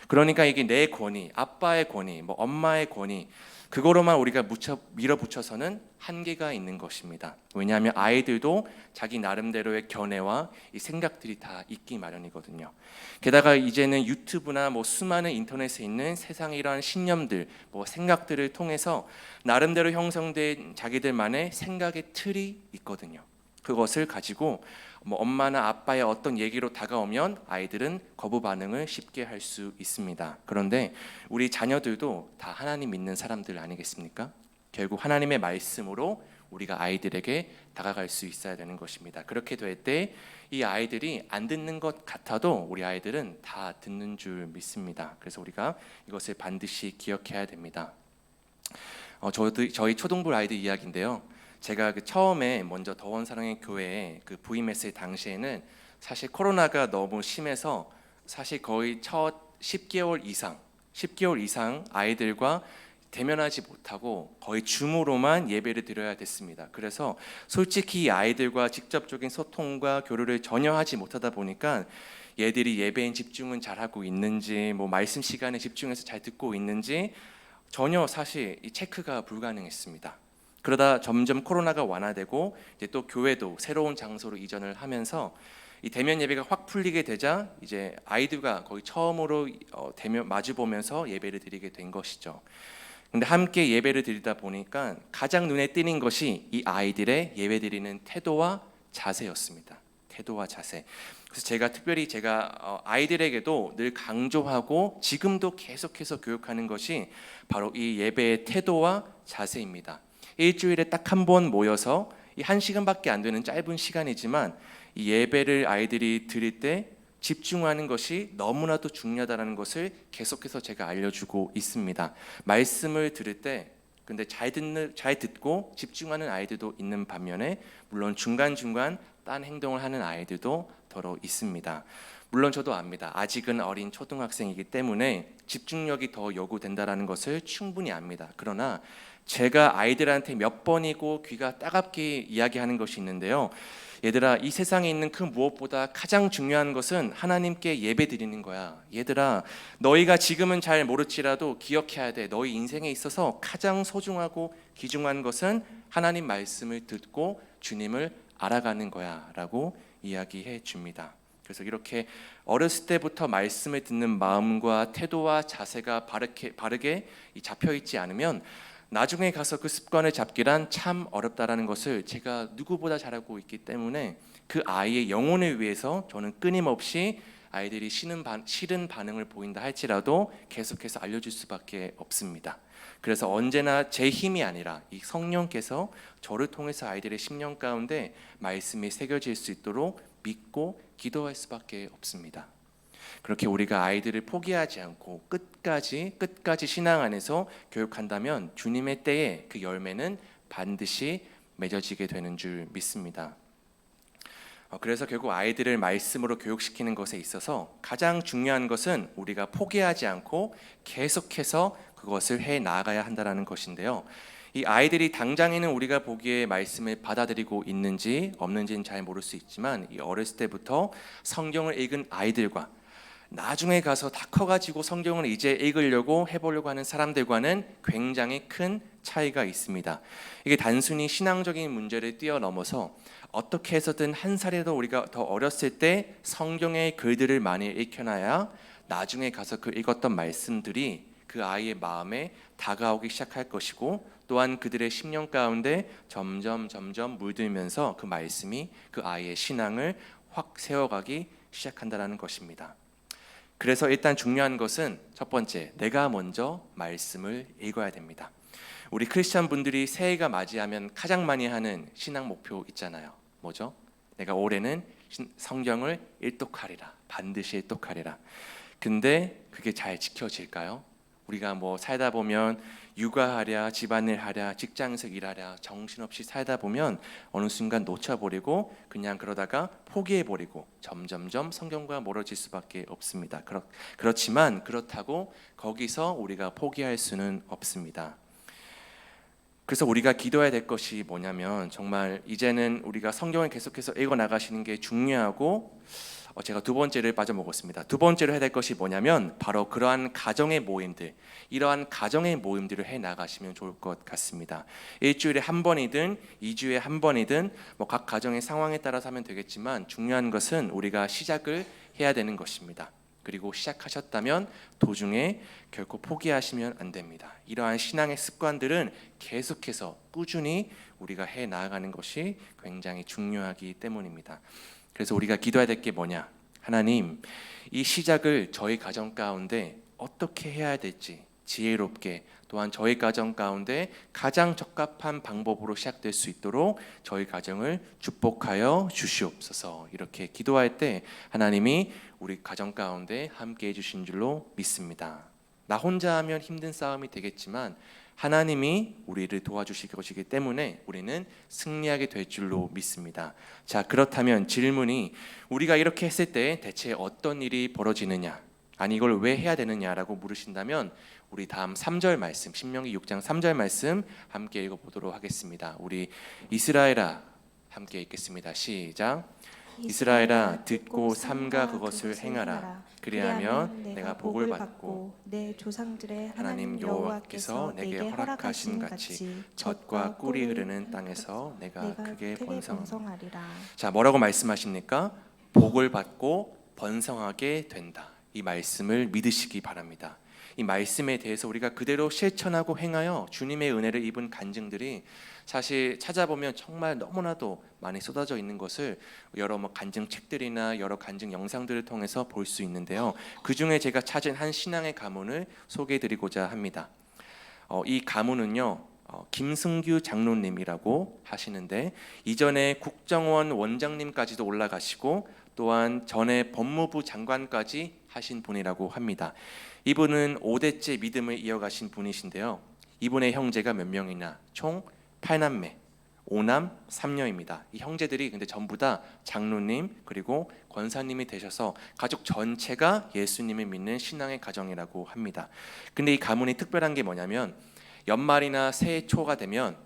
그러니까 이게 내 권위, 아빠의 권위, 뭐 엄마의 권위, 그거로만 우리가 밀어붙여서는 한계가 있는 것입니다. 왜냐하면 아이들도 자기 나름대로의 견해와 이 생각들이 다 있기 마련이거든요. 게다가 이제는 유튜브나 뭐 수많은 인터넷에 있는 세상의 이러한 신념들, 뭐 생각들을 통해서 나름대로 형성된 자기들만의 생각의 틀이 있거든요. 그것을 가지고 뭐 엄마나 아빠의 어떤 얘기로 다가오면 아이들은 거부 반응을 쉽게 할 수 있습니다. 그런데 우리 자녀들도 다 하나님 믿는 사람들 아니겠습니까? 결국 하나님의 말씀으로 우리가 아이들에게 다가갈 수 있어야 되는 것입니다. 그렇게 될 때 이 아이들이 안 듣는 것 같아도 우리 아이들은 다 듣는 줄 믿습니다. 그래서 우리가 이것을 반드시 기억해야 됩니다. 저희 초등부 아이들 이야기인데요. 제가 처음에 먼저 더원 사랑의 교회에 부임했을 당시에는 사실 코로나가 너무 심해서 사실 거의 첫 10개월 이상 아이들과 대면하지 못하고 거의 줌으로만 예배를 드려야 됐습니다. 그래서 솔직히 아이들과 직접적인 소통과 교류를 전혀 하지 못하다 보니까 얘들이 예배에 집중은 잘하고 있는지, 뭐 말씀 시간에 집중해서 잘 듣고 있는지 전혀 사실 이 체크가 불가능했습니다. 그러다 점점 코로나가 완화되고 이제 또 교회도 새로운 장소로 이전을 하면서 이 대면 예배가 확 풀리게 되자 이제 아이들과 거의 처음으로 대면 마주 보면서 예배를 드리게 된 것이죠. 근데 함께 예배를 드리다 보니까 가장 눈에 띄는 것이 이 아이들의 예배 드리는 태도와 자세였습니다. 태도와 자세. 그래서 제가 특별히 아이들에게도 늘 강조하고 지금도 계속해서 교육하는 것이 바로 이 예배의 태도와 자세입니다. 일주일에 딱 한 번 모여서 이 1시간밖에 안 되는 짧은 시간이지만 이 예배를 아이들이 드릴 때 집중하는 것이 너무나도 중요하다는 것을 계속해서 제가 알려주고 있습니다. 말씀을 들을 때 근데 잘 듣고 집중하는 아이들도 있는 반면에 물론 중간중간 딴 행동을 하는 아이들도 더러 있습니다. 물론 저도 압니다. 아직은 어린 초등학생이기 때문에 집중력이 더 요구된다는 것을 충분히 압니다. 그러나 제가 아이들한테 몇 번이고 귀가 따갑게 이야기하는 것이 있는데요. 얘들아, 이 세상에 있는 그 무엇보다 가장 중요한 것은 하나님께 예배 드리는 거야. 얘들아, 너희가 지금은 잘 모를지라도 기억해야 돼. 너희 인생에 있어서 가장 소중하고 귀중한 것은 하나님 말씀을 듣고 주님을 알아가는 거야 라고 이야기해 줍니다. 그래서 이렇게 어렸을 때부터 말씀을 듣는 마음과 태도와 자세가 바르게 잡혀있지 않으면 나중에 가서 그 습관을 잡기란 참 어렵다라는 것을 제가 누구보다 잘 알고 있기 때문에 그 아이의 영혼을 위해서 저는 끊임없이 아이들이 싫은 반응을 보인다 할지라도 계속해서 알려줄 수밖에 없습니다. 그래서 언제나 제 힘이 아니라 이 성령께서 저를 통해서 아이들의 심령 가운데 말씀이 새겨질 수 있도록 믿고 기도할 수밖에 없습니다. 그렇게 우리가 아이들을 포기하지 않고 끝까지 신앙 안에서 교육한다면 주님의 때에 그 열매는 반드시 맺어지게 되는 줄 믿습니다. 그래서 결국 아이들을 말씀으로 교육시키는 것에 있어서 가장 중요한 것은 우리가 포기하지 않고 계속해서 그것을 해 나가야 한다는 것인데요. 이 아이들이 당장에는 우리가 보기에 말씀을 받아들이고 있는지 없는지는 잘 모를 수 있지만 이 어렸을 때부터 성경을 읽은 아이들과 나중에 가서 다 커가지고 성경을 이제 읽으려고 해보려고 하는 사람들과는 굉장히 큰 차이가 있습니다. 이게 단순히 신앙적인 문제를 뛰어넘어서 어떻게 해서든 한 살이라도 우리가 더 어렸을 때 성경의 글들을 많이 읽혀놔야 나중에 가서 그 읽었던 말씀들이 그 아이의 마음에 다가오기 시작할 것이고 또한 그들의 심령 가운데 점점 물들면서 그 말씀이 그 아이의 신앙을 확 세워가기 시작한다라는 것입니다. 그래서 일단 중요한 것은 첫 번째, 내가 먼저 말씀을 읽어야 됩니다. 우리 크리스찬 분들이 새해가 맞이하면 가장 많이 하는 신앙 목표 있잖아요. 뭐죠? 내가 올해는 성경을 일독하리라, 반드시 일독하리라. 근데 그게 잘 지켜질까요? 우리가 뭐 살다 보면 육아하랴, 집안일 하랴, 직장에서 일하랴 정신없이 살다 보면 어느 순간 놓쳐버리고 그냥 그러다가 포기해버리고 점점점 성경과 멀어질 수밖에 없습니다. 그렇지만 그렇다고 거기서 우리가 포기할 수는 없습니다. 그래서 우리가 기도해야 될 것이 뭐냐면 정말 이제는 우리가 성경을 계속해서 읽어 나가시는 게 중요하고 제가 두 번째를 빠져먹었습니다. 두 번째로 해야 될 것이 뭐냐면 바로 그러한 가정의 모임들, 이러한 가정의 모임들을 해 나가시면 좋을 것 같습니다. 일주일에 한 번이든 2주에 한 번이든 뭐 각 가정의 상황에 따라서 하면 되겠지만 중요한 것은 우리가 시작을 해야 되는 것입니다. 그리고 시작하셨다면 도중에 결코 포기하시면 안 됩니다. 이러한 신앙의 습관들은 계속해서 꾸준히 우리가 해 나아가는 것이 굉장히 중요하기 때문입니다. 그래서 우리가 기도해야 될 게 뭐냐? 하나님, 이 시작을 저희 가정 가운데 어떻게 해야 될지 지혜롭게, 또한 저희 가정 가운데 가장 적합한 방법으로 시작될 수 있도록 저희 가정을 축복하여 주시옵소서. 이렇게 기도할 때 하나님이 우리 가정 가운데 함께 해주신 줄로 믿습니다. 나 혼자 하면 힘든 싸움이 되겠지만 하나님이 우리를 도와주실 것이기 때문에 우리는 승리하게 될 줄로 믿습니다. 자, 그렇다면 질문이 우리가 이렇게 했을 때 대체 어떤 일이 벌어지느냐? 아니 이걸 왜 해야 되느냐라고 물으신다면 우리 다음 3절 말씀, 신명기 6장 3절 말씀 함께 읽어보도록 하겠습니다. 우리 이스라엘아 함께 읽겠습니다. 시작. 이스라엘아 듣고 삼가 그것을 행하라. 그리하면 내가 복을 받고 내 조상들의 하나님 여호와께서 내게 허락하신 같이 젖과 꿀이 흐르는 땅에서 내가 크게 번성하리라. 자, 뭐라고 말씀하십니까? 복을 받고 번성하게 된다. 이 말씀을 믿으시기 바랍니다. 이 말씀에 대해서 우리가 그대로 실천하고 행하여 주님의 은혜를 입은 간증들이 사실 찾아보면 정말 너무나도 많이 쏟아져 있는 것을 여러 간증 책들이나 여러 간증 영상들을 통해서 볼 수 있는데요. 그 중에 제가 찾은 한 신앙의 가문을 소개해드리고자 합니다. 이 가문은요, 김승규 장로님이라고 하시는데 이전에 국정원 원장님까지도 올라가시고 또한 전에 법무부 장관까지 하신 분이라고 합니다. 이분은 5대째 믿음을 이어가신 분이신데요. 이분의 형제가 몇 명이나 총 8남매, 5남 3녀입니다. 이 형제들이 근데 전부 다 장로님 그리고 권사님이 되셔서 가족 전체가 예수님을 믿는 신앙의 가정이라고 합니다. 근데 이 가문이 특별한 게 뭐냐면 연말이나 새해 초가 되면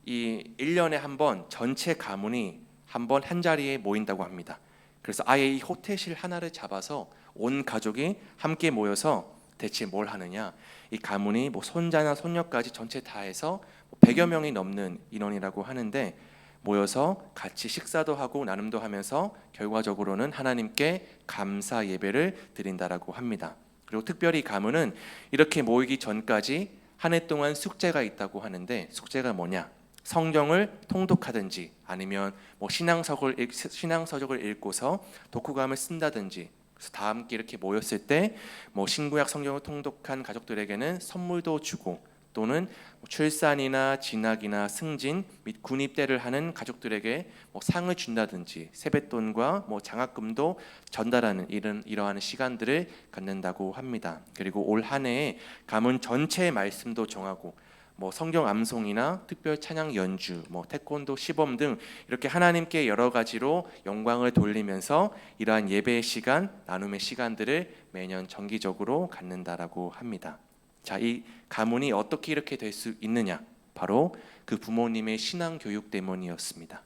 이 1년에 한 번 전체 가문이 한 번 한 자리에 모인다고 합니다. 그래서 아예 이 호텔실 하나를 잡아서 온 가족이 함께 모여서 대체 뭘 하느냐? 이 가문이 뭐 손자나 손녀까지 전체 다 해서 100여 명이 넘는 인원이라고 하는데 모여서 같이 식사도 하고 나눔도 하면서 결과적으로는 하나님께 감사 예배를 드린다라고 합니다. 그리고 특별히 가문은 이렇게 모이기 전까지 한 해 동안 숙제가 있다고 하는데 숙제가 뭐냐? 성경을 통독하든지 아니면 뭐 신앙서적을 읽고서 독후감을 쓴다든지. 그래서 다 함께 이렇게 모였을 때 뭐 신구약 성경을 통독한 가족들에게는 선물도 주고 또는 출산이나 진학이나 승진 및 군입대를 하는 가족들에게 뭐 상을 준다든지 세뱃돈과 뭐 장학금도 전달하는 이러한 시간들을 갖는다고 합니다. 그리고 올 한 해에 가문 전체의 말씀도 정하고 뭐 성경 암송이나 특별 찬양 연주, 뭐 태권도 시범 등 이렇게 하나님께 여러 가지로 영광을 돌리면서 이러한 예배의 시간, 나눔의 시간들을 매년 정기적으로 갖는다라고 합니다. 자, 이 가문이 어떻게 이렇게 될 수 있느냐? 바로 그 부모님의 신앙 교육 때문이었습니다.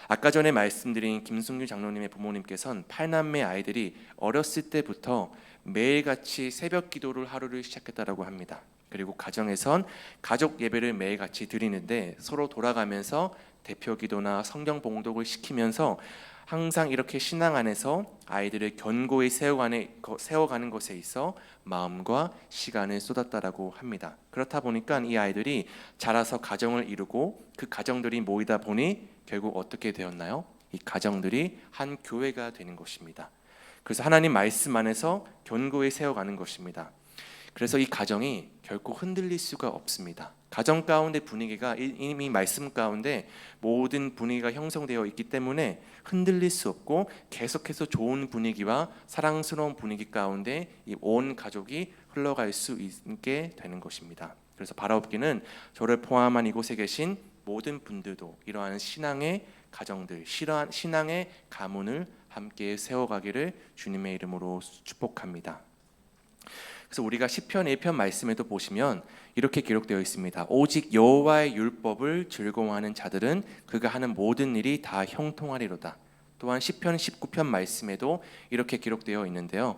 아까 전에 말씀드린 김승규 장로님의 부모님께서는 8남매 아이들이 어렸을 때부터 매일같이 새벽 기도를 하루를 시작했다라고 합니다. 그리고 가정에선 가족 예배를 매일같이 드리는데 서로 돌아가면서 대표 기도나 성경 봉독을 시키면서 항상 이렇게 신앙 안에서 아이들을 견고히 세워가는 것에 있어 마음과 시간을 쏟았다라고 합니다. 그렇다 보니까 이 아이들이 자라서 가정을 이루고 그 가정들이 모이다 보니 결국 어떻게 되었나요? 이 가정들이 한 교회가 되는 것입니다. 그래서 하나님 말씀 안에서 견고히 세워가는 것입니다. 그래서 이 가정이 결코 흔들릴 수가 없습니다. 가정 가운데 분위기가 이미 말씀 가운데 모든 분위기가 형성되어 있기 때문에 흔들릴 수 없고 계속해서 좋은 분위기와 사랑스러운 분위기 가운데 이 온 가족이 흘러갈 수 있게 되는 것입니다. 그래서 바라옵기는 저를 포함한 이곳에 계신 모든 분들도 이러한 신앙의 가정들, 신앙의 가문을 함께 세워가기를 주님의 이름으로 축복합니다. 그래서 우리가 시편 1편 말씀에도 보시면 이렇게 기록되어 있습니다. 오직 여호와의 율법을 즐거워하는 자들은 그가 하는 모든 일이 다 형통하리로다. 또한 시편 19편 말씀에도 이렇게 기록되어 있는데요.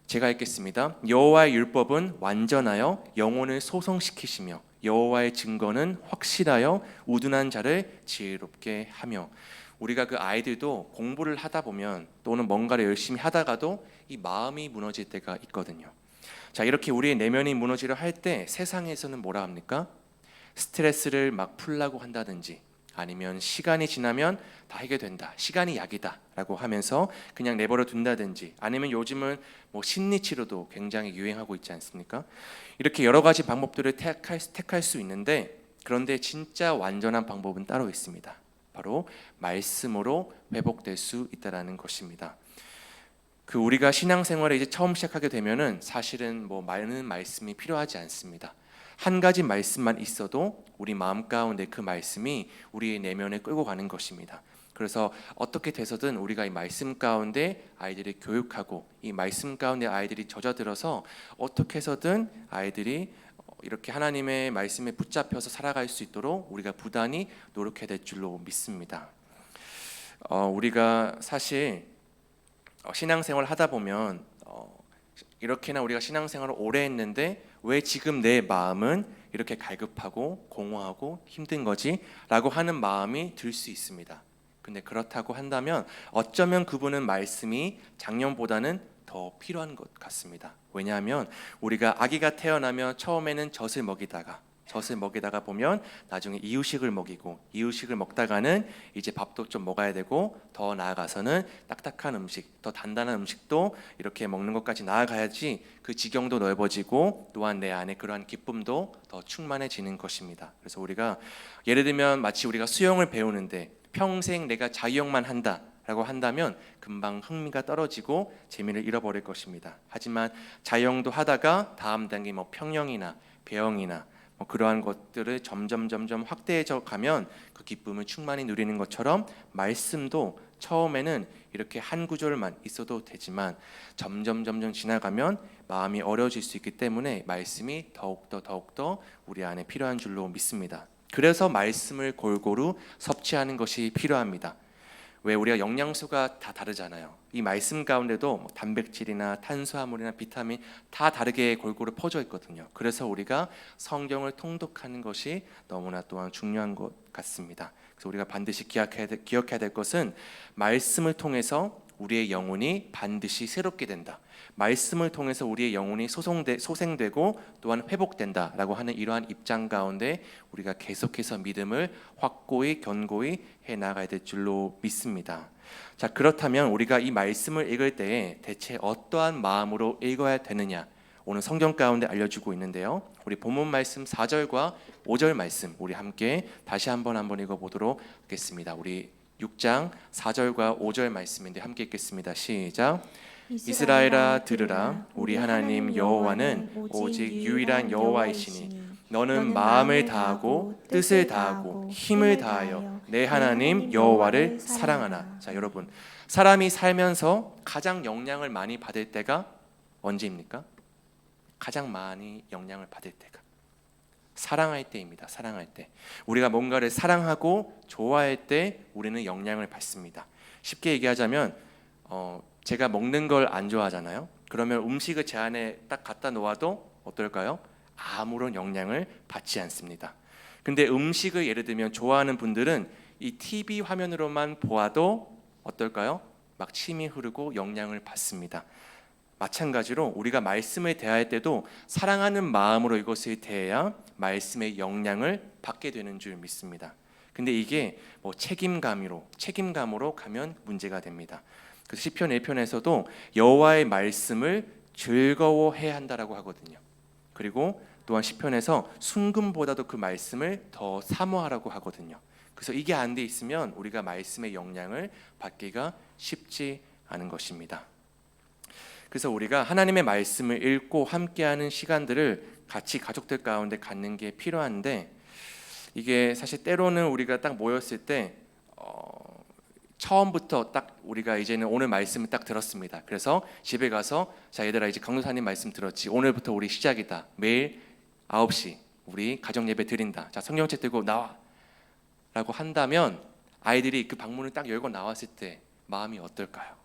제가 읽겠습니다. 여호와의 율법은 완전하여 영혼을 소성시키시며 여호와의 증거는 확실하여 우둔한 자를 지혜롭게 하며. 우리가 그 아이들도 공부를 하다 보면 또는 뭔가를 열심히 하다가도 이 마음이 무너질 때가 있거든요. 자, 이렇게 우리의 내면이 무너지려 할 때 세상에서는 뭐라 합니까? 스트레스를 막 풀라고 한다든지 아니면 시간이 지나면 다 해결된다, 시간이 약이다 라고 하면서 그냥 내버려 둔다든지 아니면 요즘은 뭐 심리치료도 굉장히 유행하고 있지 않습니까? 이렇게 여러 가지 방법들을 택할 수 있는데 그런데 진짜 완전한 방법은 따로 있습니다. 바로 말씀으로 회복될 수 있다라는 것입니다. 그 우리가 신앙생활을 이제 처음 시작하게 되면은 사실은 뭐 많은 말씀이 필요하지 않습니다. 한 가지 말씀만 있어도 우리 마음 가운데 그 말씀이 우리의 내면에 끌고 가는 것입니다. 그래서 어떻게 돼서든 우리가 이 말씀 가운데 아이들을 교육하고 이 말씀 가운데 아이들이 젖어들어서 어떻게 해서든 아이들이 이렇게 하나님의 말씀에 붙잡혀서 살아갈 수 있도록 우리가 부단히 노력해야 될 줄로 믿습니다. 우리가 사실 신앙생활 하다 보면 이렇게나 우리가 신앙생활을 오래 했는데 왜 지금 내 마음은 이렇게 갈급하고 공허하고 힘든 거지? 라고 하는 마음이 들 수 있습니다. 근데 그렇다고 한다면 어쩌면 그분은 말씀이 작년보다는 더 필요한 것 같습니다. 왜냐하면 우리가 아기가 태어나면 처음에는 젖을 먹이다가 보면 나중에 이유식을 먹이고 이유식을 먹다가는 이제 밥도 좀 먹어야 되고 더 나아가서는 딱딱한 음식, 더 단단한 음식도 이렇게 먹는 것까지 나아가야지 그 지경도 넓어지고 또한 내 안에 그러한 기쁨도 더 충만해지는 것입니다. 그래서 우리가 예를 들면 마치 우리가 수영을 배우는데 평생 내가 자유형만 한다라고 한다면 금방 흥미가 떨어지고 재미를 잃어버릴 것입니다. 하지만 자유형도 하다가 다음 단계 뭐 평영이나 배영이나 그러한 것들을 점점 확대해져 가면 그 기쁨을 충만히 누리는 것처럼 말씀도 처음에는 이렇게 한 구절만 있어도 되지만 점점 지나가면 마음이 어려워질 수 있기 때문에 말씀이 더욱더 우리 안에 필요한 줄로 믿습니다. 그래서 말씀을 골고루 섭취하는 것이 필요합니다. 왜 우리가 영양소가 다 다르잖아요. 이 말씀 가운데도 단백질이나 탄수화물이나 비타민 다 다르게 골고루 퍼져 있거든요. 그래서 우리가 성경을 통독하는 것이 너무나 또한 중요한 것 같습니다. 그래서 우리가 반드시 기억해야 될 것은 말씀을 통해서 우리의 영혼이 반드시 새롭게 된다. 말씀을 통해서 우리의 영혼이 소생되고 또한 회복된다라고 하는 이러한 입장 가운데 우리가 계속해서 믿음을 확고히 견고히 해나가야 될 줄로 믿습니다. 자, 그렇다면 우리가 이 말씀을 읽을 때에 대체 어떠한 마음으로 읽어야 되느냐? 오늘 성경 가운데 알려주고 있는데요. 우리 본문 말씀 4절과 5절 말씀 우리 함께 다시 한번 읽어보도록 하겠습니다. 우리 6장 4절과 5절 말씀인데 함께 읽겠습니다. 시작. 이스라엘아 들으라. 우리 하나님 여호와는 오직 유일한 여호와이시니 너는 마음을 다하고 뜻을 다하고 힘을 다하여 내 하나님 여호와를 사랑하라. 자, 여러분, 사람이 살면서 가장 영향을 많이 받을 때가 언제입니까? 가장 많이 영향을 받을 때가 사랑할 때입니다. 사랑할 때. 우리가 뭔가를 사랑하고 좋아할 때 우리는 영향을 받습니다. 쉽게 얘기하자면 제가 먹는 걸 안 좋아하잖아요. 그러면 음식을 제 안에 딱 갖다 놓아도 어떨까요? 아무런 영향을 받지 않습니다. 근데 음식을 예를 들면 좋아하는 분들은 이 TV 화면으로만 보아도 어떨까요? 막 침이 흐르고 영향을 받습니다. 마찬가지로 우리가 말씀을 대할 때도 사랑하는 마음으로 이것을 대해야 말씀의 영향을 받게 되는 줄 믿습니다. 근데 이게 뭐 책임감으로 가면 문제가 됩니다. 그래서 시편 1편에서도 여호와의 말씀을 즐거워해야 한다라고 하거든요. 그리고 또한 시편에서 순금보다도 그 말씀을 더 사모하라고 하거든요. 그래서 이게 안 돼 있으면 우리가 말씀의 영향을 받기가 쉽지 않은 것입니다. 그래서 우리가 하나님의 말씀을 읽고 함께하는 시간들을 같이 가족들 가운데 갖는 게 필요한데, 이게 사실 때로는 우리가 딱 모였을 때 처음부터 딱 우리가 이제는 오늘 말씀을 딱 들었습니다. 그래서 집에 가서 자 얘들아 이제 강도사님 말씀 들었지, 오늘부터 우리 시작이다. 매일 9시 우리 가정 예배 드린다. 자 성경책 들고 나와 라고 한다면 아이들이 그 방문을 딱 열고 나왔을 때 마음이 어떨까요?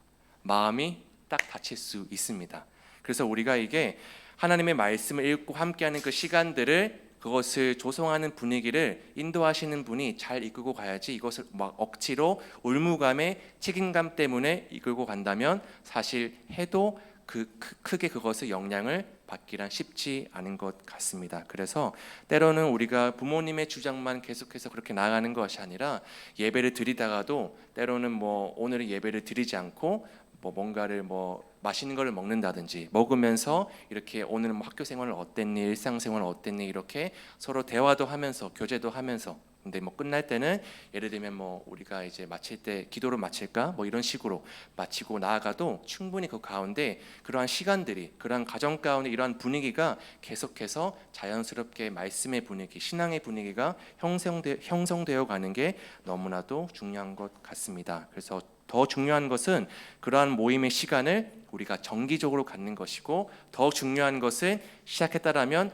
마음이 딱 다칠 수 있습니다. 그래서 우리가 이게 하나님의 말씀을 읽고 함께하는 그 시간들을, 그것을 조성하는 분위기를 인도하시는 분이 잘 이끌고 가야지, 이것을 막 억지로 올무감의 책임감 때문에 이끌고 간다면 사실 해도 크게 그것의 영향을 받기란 쉽지 않은 것 같습니다. 그래서 때로는 우리가 부모님의 주장만 계속해서 그렇게 나아가는 것이 아니라 예배를 드리다가도 때로는 뭐 오늘은 예배를 드리지 않고 뭐 뭔가를 뭐 맛있는 거를 먹는다든지 먹으면서 이렇게 오늘은 뭐 학교 생활을 어땠니, 일상생활을 어땠니, 이렇게 서로 대화도 하면서 교제도 하면서, 근데 뭐 끝날 때는 예를 들면 뭐 우리가 이제 마칠 때 기도로 마칠까 뭐 이런 식으로 마치고 나아가도 충분히 그 가운데 그러한 시간들이, 그러한 가정 가운데 이러한 분위기가 계속해서 자연스럽게 말씀의 분위기, 신앙의 분위기가 형성되어 가는 게 너무나도 중요한 것 같습니다. 그래서 더 중요한 것은 그러한 모임의 시간을 우리가 정기적으로 갖는 것이고, 더 중요한 것은 시작했다라면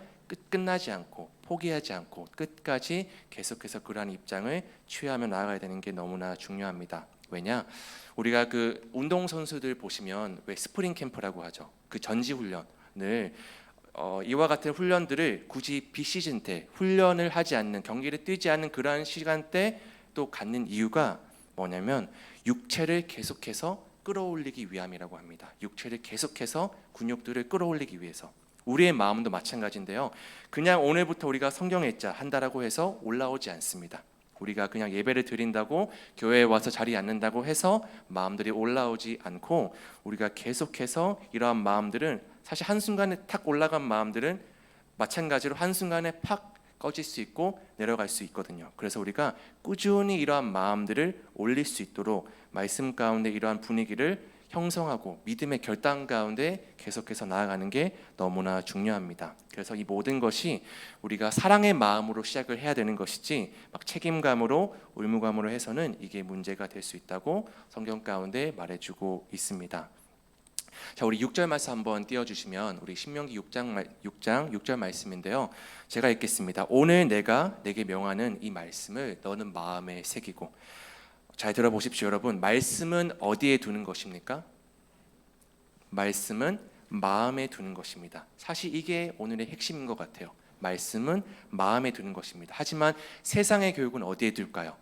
끝나지 않고 포기하지 않고 끝까지 계속해서 그러한 입장을 취하며 나아가야 되는 게 너무나 중요합니다. 왜냐? 우리가 그 운동 선수들 보시면 왜 스프링 캠프라고 하죠. 그 전지 훈련을 이와 같은 훈련들을 굳이 비시즌 때 훈련을 하지 않는, 경기를 뛰지 않는 그러한 시간대 또 갖는 이유가 뭐냐면 육체를 계속해서 끌어올리기 위함이라고 합니다. 육체를 계속해서 근육들을 끌어올리기 위해서. 우리의 마음도 마찬가지인데요. 그냥 오늘부터 우리가 성경 읽자 한다라고 해서 올라오지 않습니다. 우리가 그냥 예배를 드린다고 교회에 와서 자리에 앉는다고 해서 마음들이 올라오지 않고, 우리가 계속해서 이러한 마음들은 사실 한순간에 탁 올라간 마음들은 마찬가지로 한순간에 팍 꺼질 수 있고 내려갈 수 있거든요. 그래서 우리가 꾸준히 이러한 마음들을 올릴 수 있도록 말씀 가운데 이러한 분위기를 형성하고 믿음의 결단 가운데 계속해서 나아가는 게 너무나 중요합니다. 그래서 이 모든 것이 우리가 사랑의 마음으로 시작을 해야 되는 것이지 막 책임감으로 의무감으로 해서는 이게 문제가 될 수 있다고 성경 가운데 말해주고 있습니다. 자, 우리 6절 말씀 한번 띄워주시면, 우리 신명기 6장 6절 말씀인데요. 제가 읽겠습니다. 오늘 내가 내게 명하는 이 말씀을 너는 마음에 새기고. 잘 들어보십시오, 여러분. 말씀은 어디에 두는 것입니까? 말씀은 마음에 두는 것입니다. 사실 이게 오늘의 핵심인 것 같아요. 말씀은 마음에 두는 것입니다. 하지만 세상의 교육은 어디에 둘까요?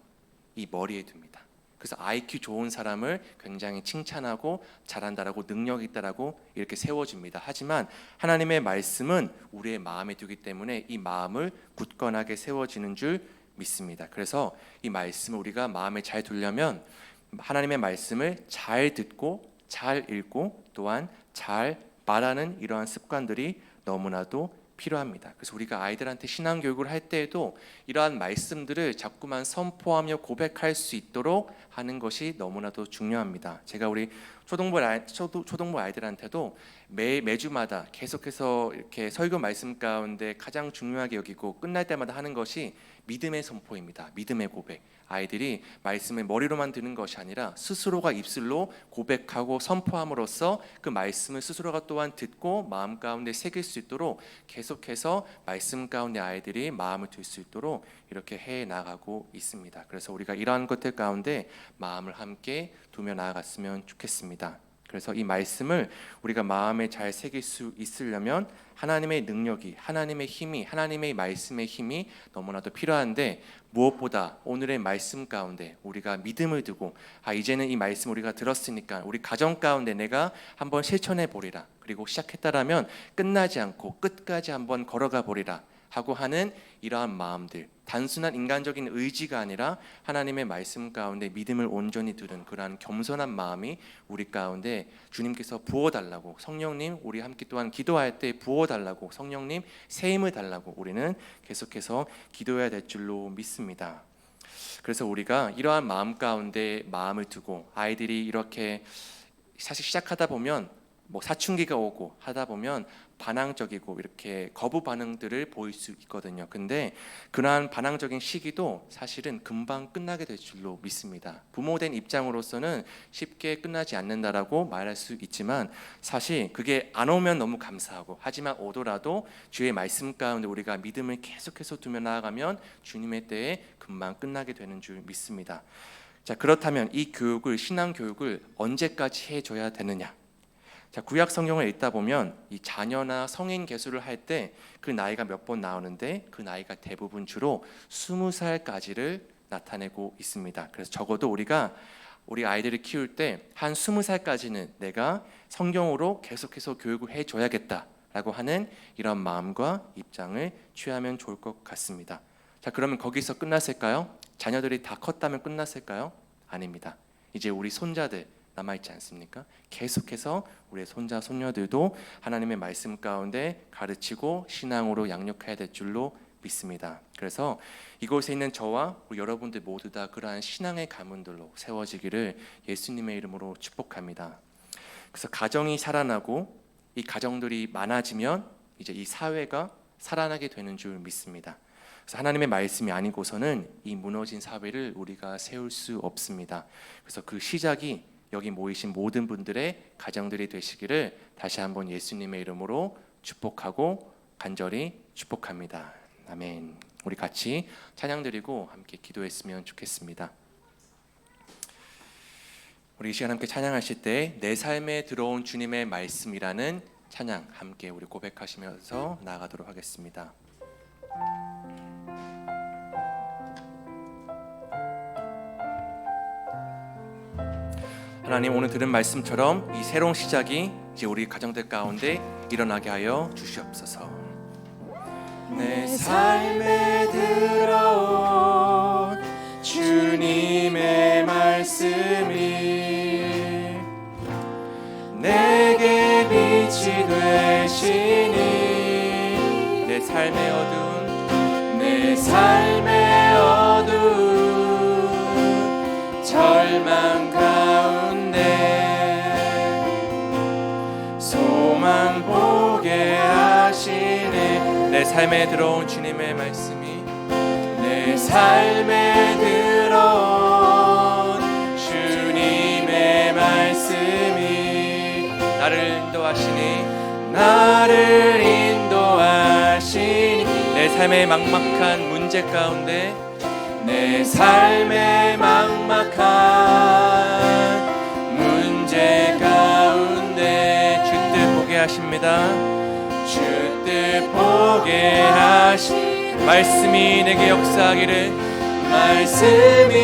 이 머리에 둡니다. 그래서 IQ 좋은 사람을 굉장히 칭찬하고 잘한다라고, 능력 있다라고 이렇게 세워집니다. 하지만 하나님의 말씀은 우리의 마음에 두기 때문에 이 마음을 굳건하게 세워지는 줄 믿습니다. 그래서 이 말씀을 우리가 마음에 잘 두려면 하나님의 말씀을 잘 듣고 잘 읽고 또한 잘 말하는 이러한 습관들이 너무나도 필요합니다. 그래서 우리가 아이들한테 신앙 교육을 할 때에도 이러한 말씀들을 자꾸만 선포하며 고백할 수 있도록 하는 것이 너무나도 중요합니다. 제가 우리 초등부 아이들한테도 매주마다 계속해서 이렇게 설교 말씀 가운데 가장 중요하게 여기고 끝날 때마다 하는 것이 믿음의 선포입니다. 믿음의 고백. 아이들이 말씀을 머리로만 듣는 것이 아니라 스스로가 입술로 고백하고 선포함으로써 그 말씀을 스스로가 또한 듣고 마음 가운데 새길 수 있도록 계속해서 말씀 가운데 아이들이 마음을 둘 수 있도록 이렇게 해 나가고 있습니다. 그래서 우리가 이러한 것들 가운데 마음을 함께 두며 나아갔으면 좋겠습니다. 그래서 이 말씀을 우리가 마음에 잘 새길 수 있으려면 하나님의 능력이, 하나님의 힘이, 하나님의 말씀의 힘이 너무나도 필요한데, 무엇보다 오늘의 말씀 가운데 우리가 믿음을 두고 이제는 이 말씀 우리가 들었으니까 우리 가정 가운데 내가 한번 실천해 보리라, 그리고 시작했다라면 끝나지 않고 끝까지 한번 걸어가 보리라 하고 하는 이러한 마음들, 단순한 인간적인 의지가 아니라 하나님의 말씀 가운데 믿음을 온전히 두는 그러한 겸손한 마음이 우리 가운데 주님께서 부어달라고, 성령님 우리 함께 또한 기도할 때 부어달라고, 성령님 세임을 달라고 우리는 계속해서 기도해야 될 줄로 믿습니다. 그래서 우리가 이러한 마음 가운데 마음을 두고 아이들이 이렇게 사실 시작하다 보면 사춘기가 오고 하다 보면 반항적이고 이렇게 거부 반응들을 보일 수 있거든요. 근데 그러한 반항적인 시기도 사실은 금방 끝나게 될 줄로 믿습니다. 부모된 입장으로서는 쉽게 끝나지 않는다라고 말할 수 있지만 사실 그게 안 오면 너무 감사하고, 하지만 오더라도 주의 말씀 가운데 우리가 믿음을 계속해서 두며 나아가면 주님의 때에 금방 끝나게 되는 줄 믿습니다. 자, 그렇다면 이 교육을, 신앙 교육을 언제까지 해줘야 되느냐? 자, 구약 성경을 읽다 보면 이 자녀나 성인 계수를 할 때 그 나이가 몇 번 나오는데 그 나이가 대부분 주로 20살까지를 나타내고 있습니다. 그래서 적어도 우리가 우리 아이들을 키울 때 한 20살까지는 내가 성경으로 계속해서 교육을 해줘야겠다라고 하는 이런 마음과 입장을 취하면 좋을 것 같습니다. 자, 그러면 거기서 끝났을까요? 자녀들이 다 컸다면 끝났을까요? 아닙니다. 이제 우리 손자들 남아있지 않습니까? 계속해서 우리의 손자, 손녀들도 하나님의 말씀 가운데 가르치고 신앙으로 양육해야 될 줄로 믿습니다. 그래서 이곳에 있는 저와 우리 여러분들 모두 다 그러한 신앙의 가문들로 세워지기를 예수님의 이름으로 축복합니다. 그래서 가정이 살아나고 이 가정들이 많아지면 이제 이 사회가 살아나게 되는 줄 믿습니다. 그래서 하나님의 말씀이 아니고서는 이 무너진 사회를 우리가 세울 수 없습니다. 그래서 그 시작이 여기 모이신 모든 분들의 가정들이 되시기를 다시 한번 예수님의 이름으로 축복하고 간절히 축복합니다. 아멘. 우리 같이 찬양 드리고 함께 기도했으면 좋겠습니다. 우리 이 시간 함께 찬양하실 때 내 삶에 들어온 주님의 말씀이라는 찬양 함께 우리 고백하시면서 나아가도록 하겠습니다. 하나님, 오늘 들은 말씀처럼 이 새로운 시작이 이제 우리 가정들 가운데 일어나게 하여 주시옵소서. 내 삶에 들어온 주님의 말씀이 내게 빛이 되시니 내 삶의 어두운 절망 가운데 소망 보게 하시네. 내 삶에 들어온 주님의 말씀이 내 삶에 들어온 주님의 말씀이 나를 인도하시니 내 삶의 막막한 문제 가운데 내 삶의 막막한 문제 가운데 주 뜻 보게 하십니다. 주 뜻 보게 하시 말씀이 내게 역사하기를 말씀이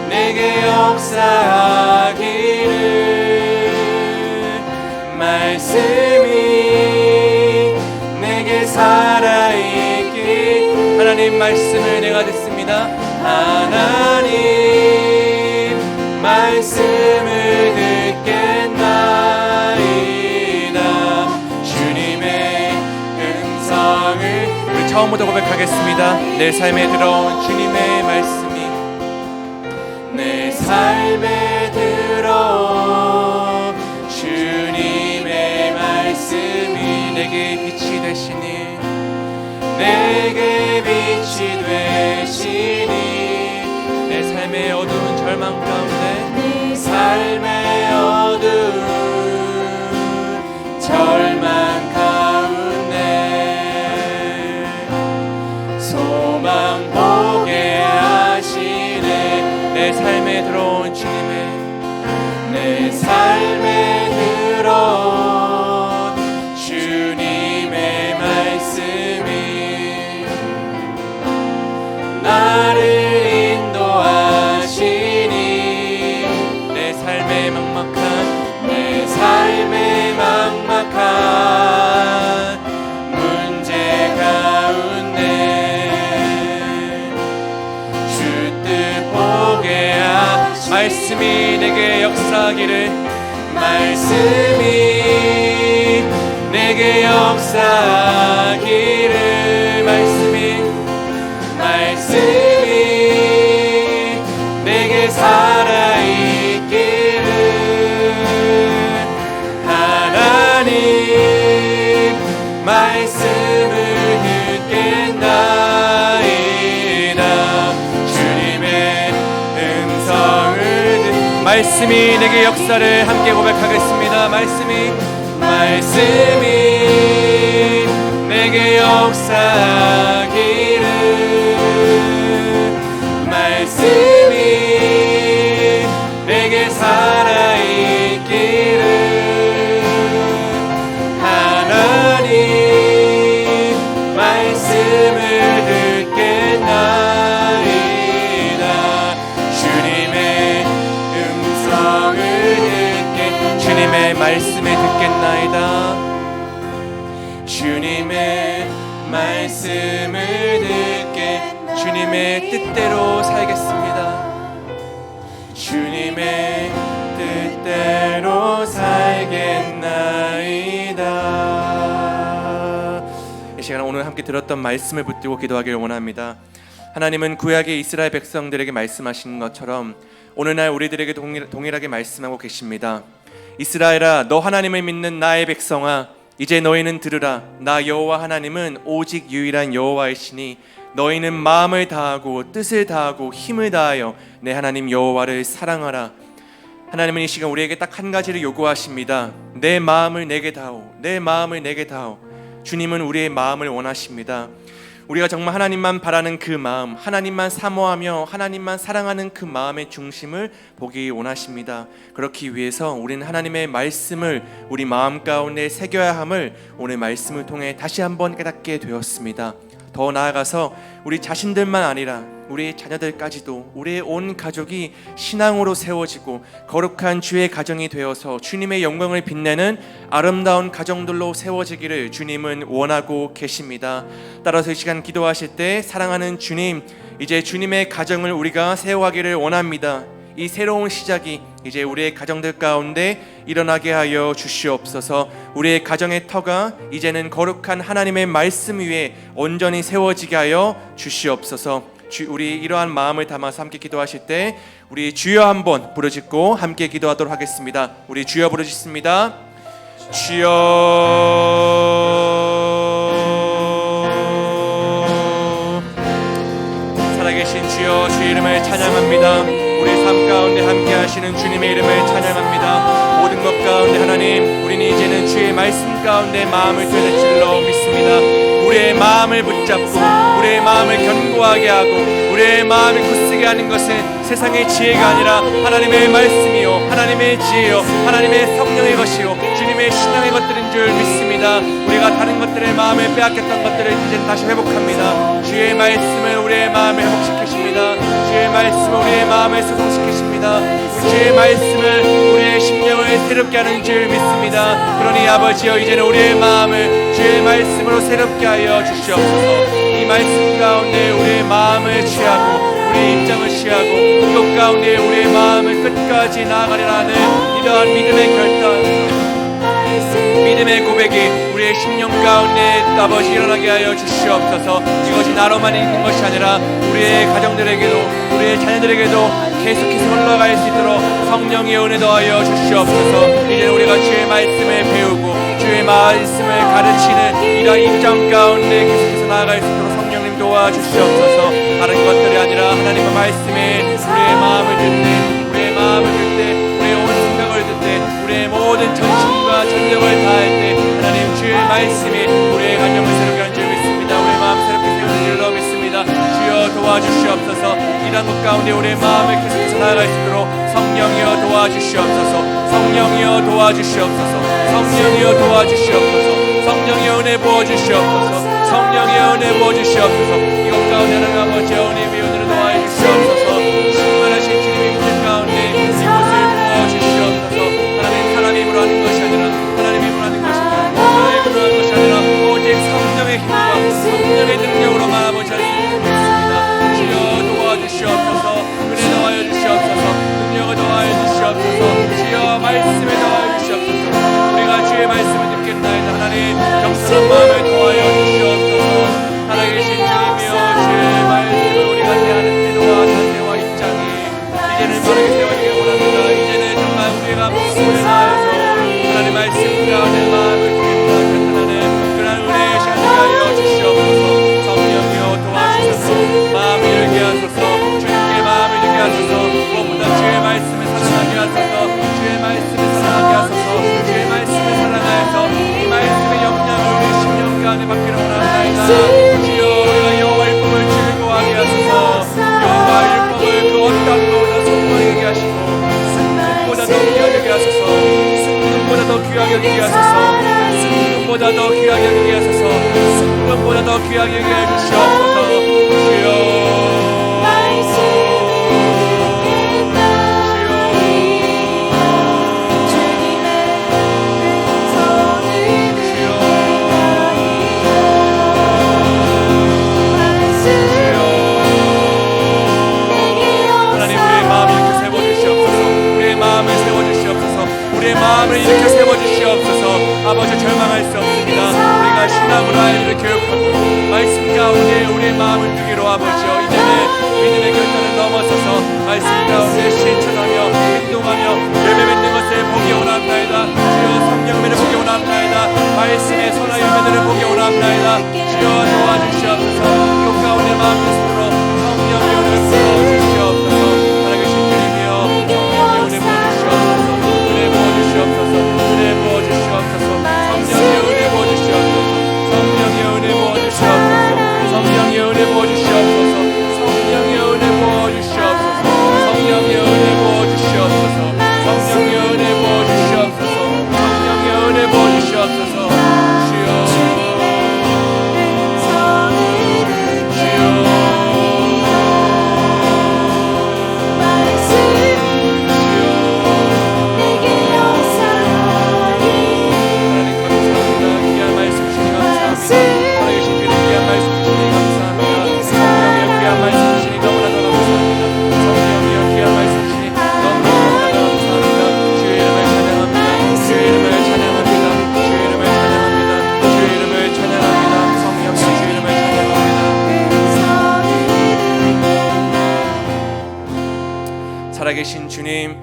내게 역사하기를 말씀이 내게 살아있기 하나님 말씀을 내가 듣습니다. 하나님 말씀을 듣겠나이다. 주님의 음성을 우리 처음부터 고백하겠습니다. 내 삶에 들어온 주님의 말씀이 내 삶에 들어온 주님의 말씀이 내게 빛이 되시니 내게 빛이 되시니 내 삶의 어두운 절망 가운데 내 삶의 어두운 절망 가운데 소망 보게 하시네. 내 삶에 들어온 주님의 내 삶 말씀이 내게 역사하기를 말씀이 내게 역사하기를 말씀이 내게 살아있기를 하나님 말씀을 듣겠나이다. 주님의 음성을 말씀이 내게 역사를 함께 고백하겠습니다. 말씀이 내게 역사하기를 말씀이 내게 살아있기를 하나님 말씀을 듣겠나이다. 주님의 음성을 주님의 말씀을 듣겠나이다. 주님의 말씀을 듣게 주님의 뜻대로 살겠습니다. 주님의 뜻대로 살겠나이다. 이 시간 오늘 함께 들었던 말씀을 붙들고 기도하기를 원합니다. 하나님은 구약의 이스라엘 백성들에게 말씀하신 것처럼 오늘날 우리들에게 동일하게 말씀하고 계십니다. 이스라엘아, 너 하나님을 믿는 나의 백성아, 이제 너희는 들으라. 나 여호와 하나님은 오직 유일한 여호와이시니 너희는 마음을 다하고 뜻을 다하고 힘을 다하여 내 하나님 여호와를 사랑하라. 하나님은 이 시간 우리에게 딱 한 가지를 요구하십니다. 내 마음을 내게 다오, 내 마음을 내게 다오. 주님은 우리의 마음을 원하십니다. 우리가 정말 하나님만 바라는 그 마음, 하나님만 사모하며 하나님만 사랑하는 그 마음의 중심을 보기 원하십니다. 그렇기 위해서 우리는 하나님의 말씀을 우리 마음 가운데 새겨야 함을 오늘 말씀을 통해 다시 한번 깨닫게 되었습니다. 더 나아가서 우리 자신들만 아니라 우리 자녀들까지도 우리의 온 가족이 신앙으로 세워지고 거룩한 주의 가정이 되어서 주님의 영광을 빛내는 아름다운 가정들로 세워지기를 주님은 원하고 계십니다. 따라서 이 시간 기도하실 때 사랑하는 주님, 이제 주님의 가정을 우리가 세워가기를 원합니다. 이 새로운 시작이 이제 우리의 가정들 가운데 일어나게 하여 주시옵소서. 우리의 가정의 터가 이제는 거룩한 하나님의 말씀 위에 온전히 세워지게 하여 주시옵소서. 우리 이러한 마음을 담아서 함께 기도하실 때 우리 주여 한번 부르짖고 함께 기도하도록 하겠습니다. 우리 주여 부르짖습니다. 주여, 살아계신 주여, 주의 이름을 찬양합니다. 우리 삶 가운데 함께 하시는 주님의 이름을 찬양합니다. 모든 것 가운데 하나님, 우리는 이제는 주의 말씀 가운데 마음을 되는 줄로 믿습니다. 우리의 마음을 붙잡고 우리의 마음을 견고하게 하고 우리의 마음을 굳세게 하는 것은 세상의 지혜가 아니라 하나님의 말씀이요, 하나님의 지혜요, 하나님의 성령의 것이요, 주님의 신앙의 것들인 줄 믿습니다. 우리가 다른 것들의 마음을 빼앗겼던 것들을 이제 다시 회복합니다. 주의 말씀을 우리의 마음을 회복시키십니다. 주의 말씀을 우리의 마음을 소송시키십니다. 주의 말씀을 우리의 심령을 새롭게 하는 줄 믿습니다. 그러니 아버지여, 이제는 우리의 마음을 주의 말씀으로 새롭게 하여 주시옵소서. 이 말씀 가운데 우리의 마음을 취하고 우리의 입장을 취하고 이것 가운데 우리의 마음을 끝까지 나아가려는 이러한 믿음의 결단, 믿음의 고백이 우리의 심령 가운데 아버지 일어나게 하여 주시옵소서. 이것이 나로만 있는 것이 아니라 우리의 가정들에게도 우리의 자녀들에게도 계속해서 흘러갈 수 있도록 성령의 은혜 더하여 주시옵소서. 이제 우리가 주의 말씀을 배우고 주의 말씀을 가르치는 이러한 입장 가운데 계속해서 나아갈 수 있도록 성령님 도와주시옵소서. 다른 것들이 아니라 하나님의 말씀에 우리의 마음을 듣되 우리의 마음을 듣되 우리의 온 생각을 듣되 우리의 모든 전심과 전력을 다할 때 하나님 주의 말씀이 우리의 가정을 새롭게 하는 줄 믿습니다. 우리의 마음 새롭게 세우는 줄로 믿습니다. 주여 도와주시옵소서. 이런 것 가운데 우리의 마음을 계속해서 나아갈 수 있도록 성령이여 도와주시옵소서. 성령이여 도와주시옵소서. 성령이여 도와주시옵소서. 성령의 은혜 부어주시옵소서. 성령의 은혜 부어주시옵소서. 이것 가운데 하나님 아버지 은혜 위원으로 도와주시옵소서. 충만하신 주님의 믿음 가운데 이곳을 부어주시옵소서. 하나님 사람의 힘으로 하는 것이 아니라 하나님의 힘으로 하는 것이 아니라 하나님의 힘으로 하는 것이 아니라 오직 성령의 힘과 성령의 능력으로만 아버지 할 수 있습니다. 주여 도와주시옵소서. 은혜 더하여 주시옵소서. 능력을 더하여 더 귀하게 여기게 하소서. 순금보다 더 귀하게 여기게 하소서. 순금보다 더 귀하게 여기게 하소서. 순금보다 더 귀하게 여기게 해주시옵소서. 주여 우리의 마음을 일으켜 세워주시옵소서. 아버지 절망할 수 없습니다. 우리가 신앙으로 아이들을 교육하고 말씀 가운데 우리의 마음을 두기로 아버지여 이제는 믿음의 결단을 넘어서서 말씀 가운데 실천하며 행동하며 열매 맺는 것을 보기 원합나이다. 주여 성령님을 보기 원합나이다. 말씀의 선한 열매들을 보기 원합나이다. 주여 도와주시옵소서. 그 가운데 마음을 쓰도록 성령의 은혜를 부어주시옵소서. 살아계신 주님이여 성령의 은혜 부어주시옵소서. 은혜 부어주시옵소서. 성령의 은혜 부어주시옵소서. 성령의 은혜 부어주시옵소서. 성령의 은혜 부어주시옵소서. 성령의 은혜 부어주시옵소서. 성령의 은혜 부어주시옵소서. 성령의 은혜 부어주시옵소서. 성령의 은혜 부어주시옵소서. 주여 살아계신 주님,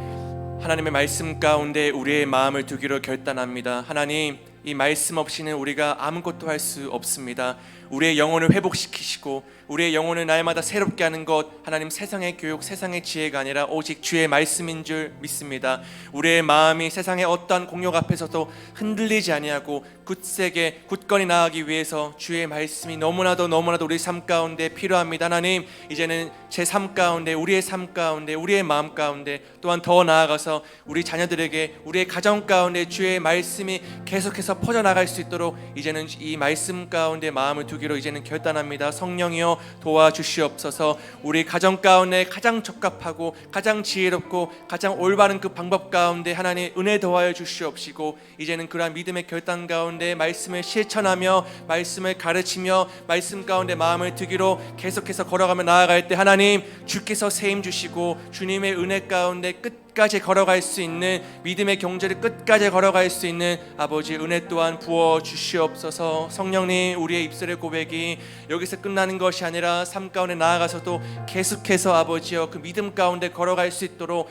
하나님의 말씀 가운데 우리의 마음을 두기로 결단합니다. 하나님, 이 말씀 없이는 우리가 아무것도 할 수 없습니다. 우리의 영혼을 회복시키시고 우리의 영혼을 날마다 새롭게 하는 것, 하나님 세상의 교육, 세상의 지혜가 아니라 오직 주의 말씀인 줄 믿습니다. 우리의 마음이 세상의 어떠한 공력 앞에서도 흔들리지 아니하고 굳세게 굳건히 나아가기 위해서 주의 말씀이 너무나도 우리 삶 가운데 필요합니다. 하나님, 이제는 제 삶 가운데, 우리의 삶 가운데, 우리의 마음 가운데, 또한 더 나아가서 우리 자녀들에게, 우리의 가정 가운데 주의 말씀이 계속해서 퍼져나갈 수 있도록 이제는 이 말씀 가운데 마음을 두기로 이제는 결단합니다. 성령이여 도와주시옵소서. 우리 가정 가운데 가장 적합하고 가장 지혜롭고 가장 올바른 그 방법 가운데 하나님 은혜 더하여 주시옵시고, 이제는 그러한 믿음의 결단 가운데 말씀을 실천하며 말씀을 가르치며 말씀 가운데 마음을 두기로 계속해서 걸어가며 나아갈 때 하나님 주께서 세임 주시고 주님의 은혜 가운데 끝까지 걸어갈 수 있는, 믿음의 경제를 끝까지 걸어갈 수 있는 아버지 은혜 또한 부어 주시옵소서. 성령님, 우리의 입술의 고백이 여기서 끝나는 것이 아니라 삶 가운데 나아가서도 계속해서 아버지여 그 믿음 가운데 걸어갈 수 있도록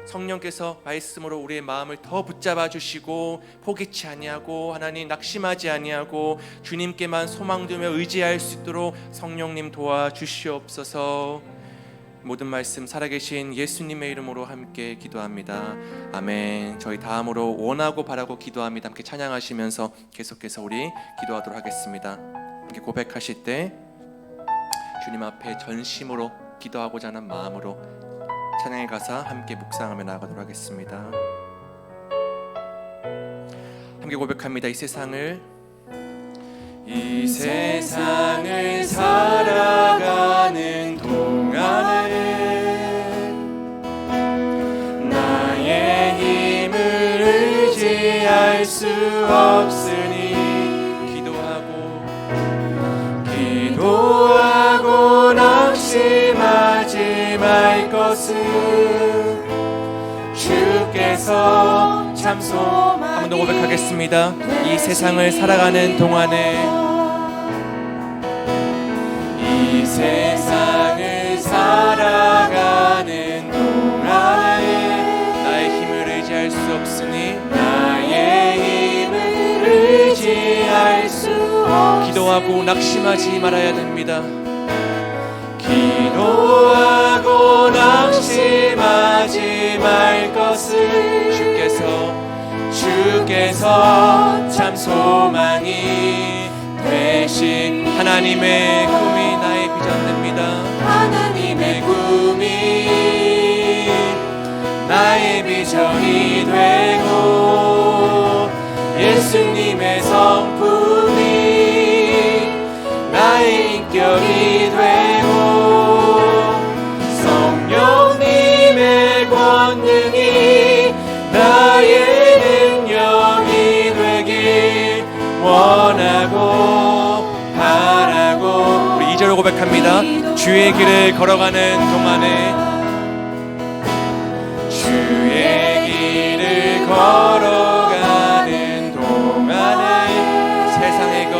성령께서 말씀으로 우리의 마음을 더 붙잡아 주시고 포기치 아니하고 하나님 낙심하지 아니하고 주님께만 소망두며 의지할 수 있도록 성령님 도와주시옵소서. 모든 말씀 살아계신 예수님의 이름으로 함께 기도합니다. 아멘. 저희 다음으로 원하고 바라고 기도합니다. 함께 찬양하시면서 계속해서 우리 기도하도록 하겠습니다. 함께 고백하실 때 주님 앞에 전심으로 기도하고자 하는 마음으로 찬양의 가사 함께 묵상하며 나아가도록 하겠습니다. 함께 고백합니다. 이 세상을 살아가는 동안에 나의 힘을 의지할 수 없으니 기도하고 낙심하지 말 것을 주께서 참 소망이 한 번 더 고백하겠습니다. 이 세상을 살아가는 동안에 이 세상을 살아가는 동안에 나의 힘을 의지할 수 없으니 나의 힘을 의지할 수 없으니 기도하고 낙심하지 말아야 됩니다. 기도하고 낙심하지 말 것을 주께서 참 소망이 되신 하나님의 꿈이 나의 비전 됩니다. 하나님의 꿈이 나의 나의 비전이 되고 예수님의 성품이 나의 인격이 되고 성령님의 권능이 나의 능력이 되길 원하고 바라고. 우리 2절 고백합니다. 주의 길을 걸어가는 동안에 주의 길을 걸어가는 동안에 세상의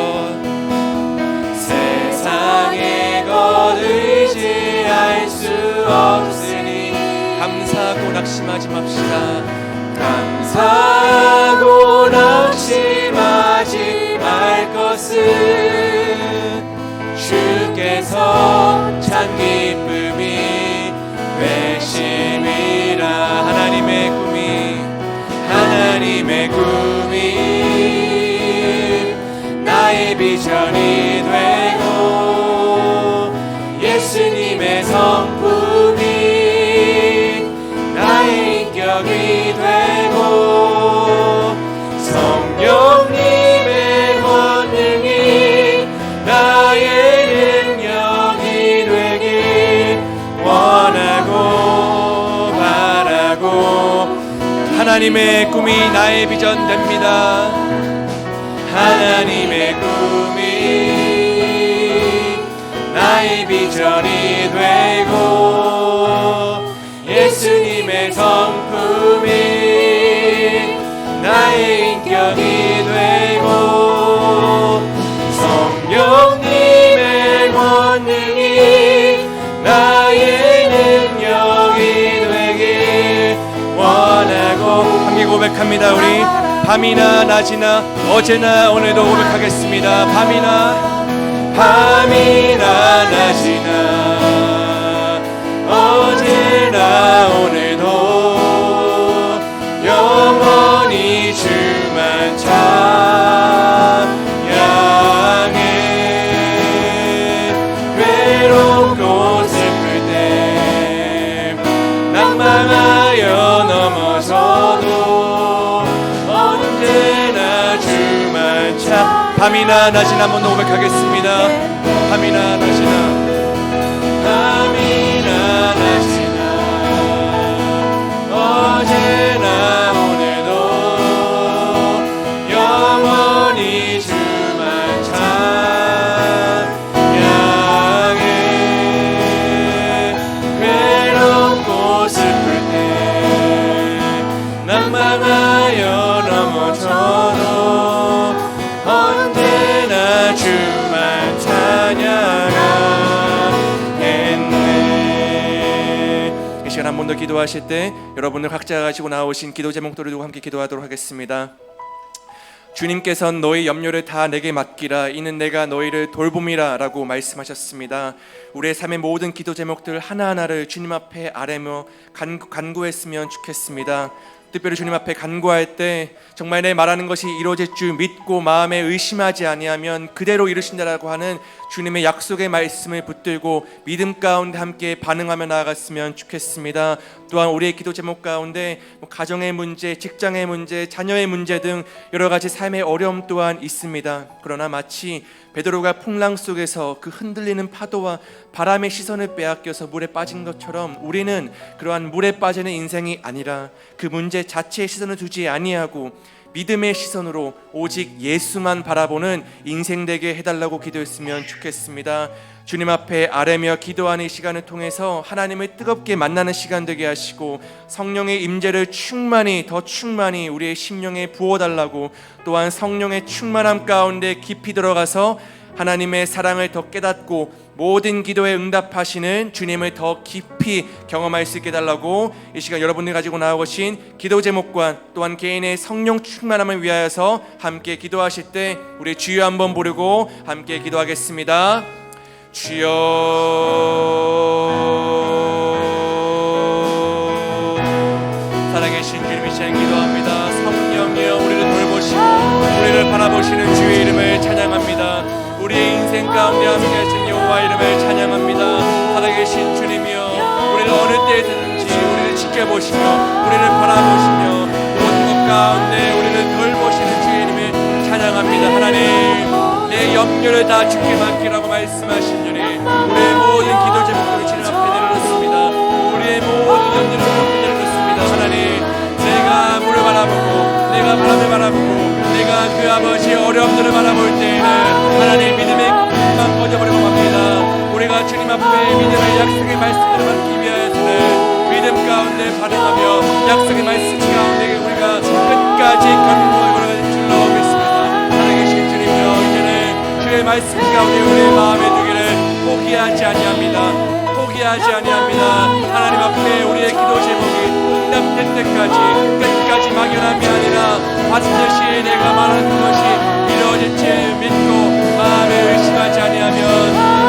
것 의지할 수 없으니 감사하고 낙심하지 맙시다. 감사하고 낙심하지 말 것은 주께서 찬 기쁨이 되심이라. 하나님의 꿈이 나의 비전이 되고 예수님의 성품이 나의 인격이 되고 성령님의 권능이 나의 능력이 되길 원하고 바라고. 하나님의 꿈이 나의 비전 됩니다. 하나님의 꿈이 나의 비전이 되고 예수님의 성품이 나의 인격이 되고 성령님의 권능이 나의 능력이 되길 원하고. 함께 고백합니다. 우리 밤이나 낮이나 어제나 오늘도 고백하겠습니다. 밤이나 낮이나 어제나 오늘도 영원히 주만 찬양해. 외롭고 슬플 때 낭망하여 넘어져도 언제나 주만 찬. 밤이나 낮이나 한번 더 고백하겠습니다. 밤이나 낮이나 어제나 오늘도 영원히 주만 찬양해. 외롭고 슬플 때 낭망하여 넘어져도 언제나 주만 찬양하겠네. 이 시간 한 번 더 기도하실 때 여러분들 각자 가지고 나오신 기도 제목들을 두고 함께 기도하도록 하겠습니다. 주님께서는 너희 염려를 다 내게 맡기라 이는 내가 너희를 돌봄이라 라고 말씀하셨습니다. 우리의 삶의 모든 기도 제목들 하나하나를 주님 앞에 아뢰며 간구했으면 좋겠습니다. 특별히 주님 앞에 간구할 때 정말 내 말하는 것이 이루어질 줄 믿고 마음에 의심하지 아니하면 그대로 이루신다라고 하는 주님의 약속의 말씀을 붙들고 믿음 가운데 함께 반응하며 나아갔으면 좋겠습니다. 또한 우리의 기도 제목 가운데 가정의 문제, 직장의 문제, 자녀의 문제 등 여러 가지 삶의 어려움 또한 있습니다. 그러나 마치 베드로가 풍랑 속에서 그 흔들리는 파도와 바람의 시선을 빼앗겨서 물에 빠진 것처럼 우리는 그러한 물에 빠지는 인생이 아니라 그 문제 자체에 시선을 두지 아니하고 믿음의 시선으로 오직 예수만 바라보는 인생 되게 해달라고 기도했으면 좋겠습니다. 주님 앞에 아뢰며 기도하는 이 시간을 통해서 하나님을 뜨겁게 만나는 시간 되게 하시고 성령의 임재를 더 충만히 우리의 심령에 부어달라고, 또한 성령의 충만함 가운데 깊이 들어가서 하나님의 사랑을 더 깨닫고 모든 기도에 응답하시는 주님을 더 깊이 경험할 수 있게 해달라고 이 시간 여러분들이 가지고 나오신 기도 제목과 또한 개인의 성령 충만함을 위하여서 함께 기도하실 때 우리 주여 한번 부르고 함께 기도하겠습니다. 주여 살아계신 주님 이 시간 기도합니다. 성령이여 우리를 돌보시고 우리를 바라보시는 주의 이름을 찬양합니다. 우리의 인생 가운데 함께 하신 여호와 이름을 찬양합니다. 살아계신 주님이여 우리를 어느 때든지 우리를 지켜보시며 우리를 바라보시며 모든 것 가운데 우리를 돌보시는 주님을 찬양합니다. 하나님, 내 염려를 다 주께 맡기라고 말씀하신 주님, 우리의 모든 기도 제목들을 주님 앞에 내려놓습니다. 우리의 모든 염려를 주님 앞에 내려놓습니다. 하나님, 내가 물을 바라보고 내가 바람을 바라보고 내가 그 아버지의 어려움들을 바라볼 때에는 하나님 믿음의 꿈만 꺼져버리고 맙니다. 우리가 주님 앞에 믿음의 약속의 말씀들을 받기 위하여서는 믿음 가운데 반응하며 약속의 말씀 가운데 우리가 끝까지 견고하게 걸어가는 줄로 믿습니다. 살아계신 주님이여, 이제는 주의 말씀 가운데 우리의 마음에 두기를 포기하지 아니합니다. 포기하지 아니합니다. 하나님 앞에 우리의 기도 제목이 응답될 때까지 끝까지 막연함이 아니라 반드시 내가 말하는 것이 이루어질 줄 믿고 마음에 의심하지 아니하면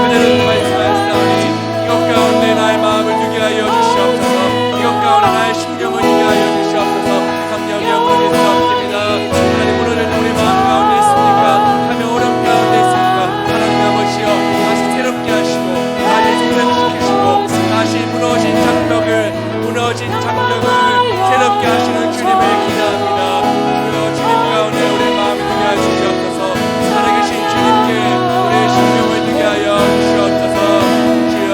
그대로 말씀하셨사오니 이것 가운데 나의 마음을 두게 하여 주시옵소서. 이것 가운데 나의 심령을 두게 하여 주시옵소서. 성령이여, 무너질 수 없습니다. 하나님, 무너질 우리 마음 가운데 있습니까? 하며 어려움 가운데 있습니까? 하나님 아버지여, 다시 새롭게 하시고 다시 생각시키시고 다시 무너진 장벽을 새롭게 하시는 주님을 기대합니다. 주여, 주님 가운데 우리의 마음을 두게 하여 주시옵소서. 살아계신 주님께 우리의 심령을 두게 하여 주시옵소서. 주여,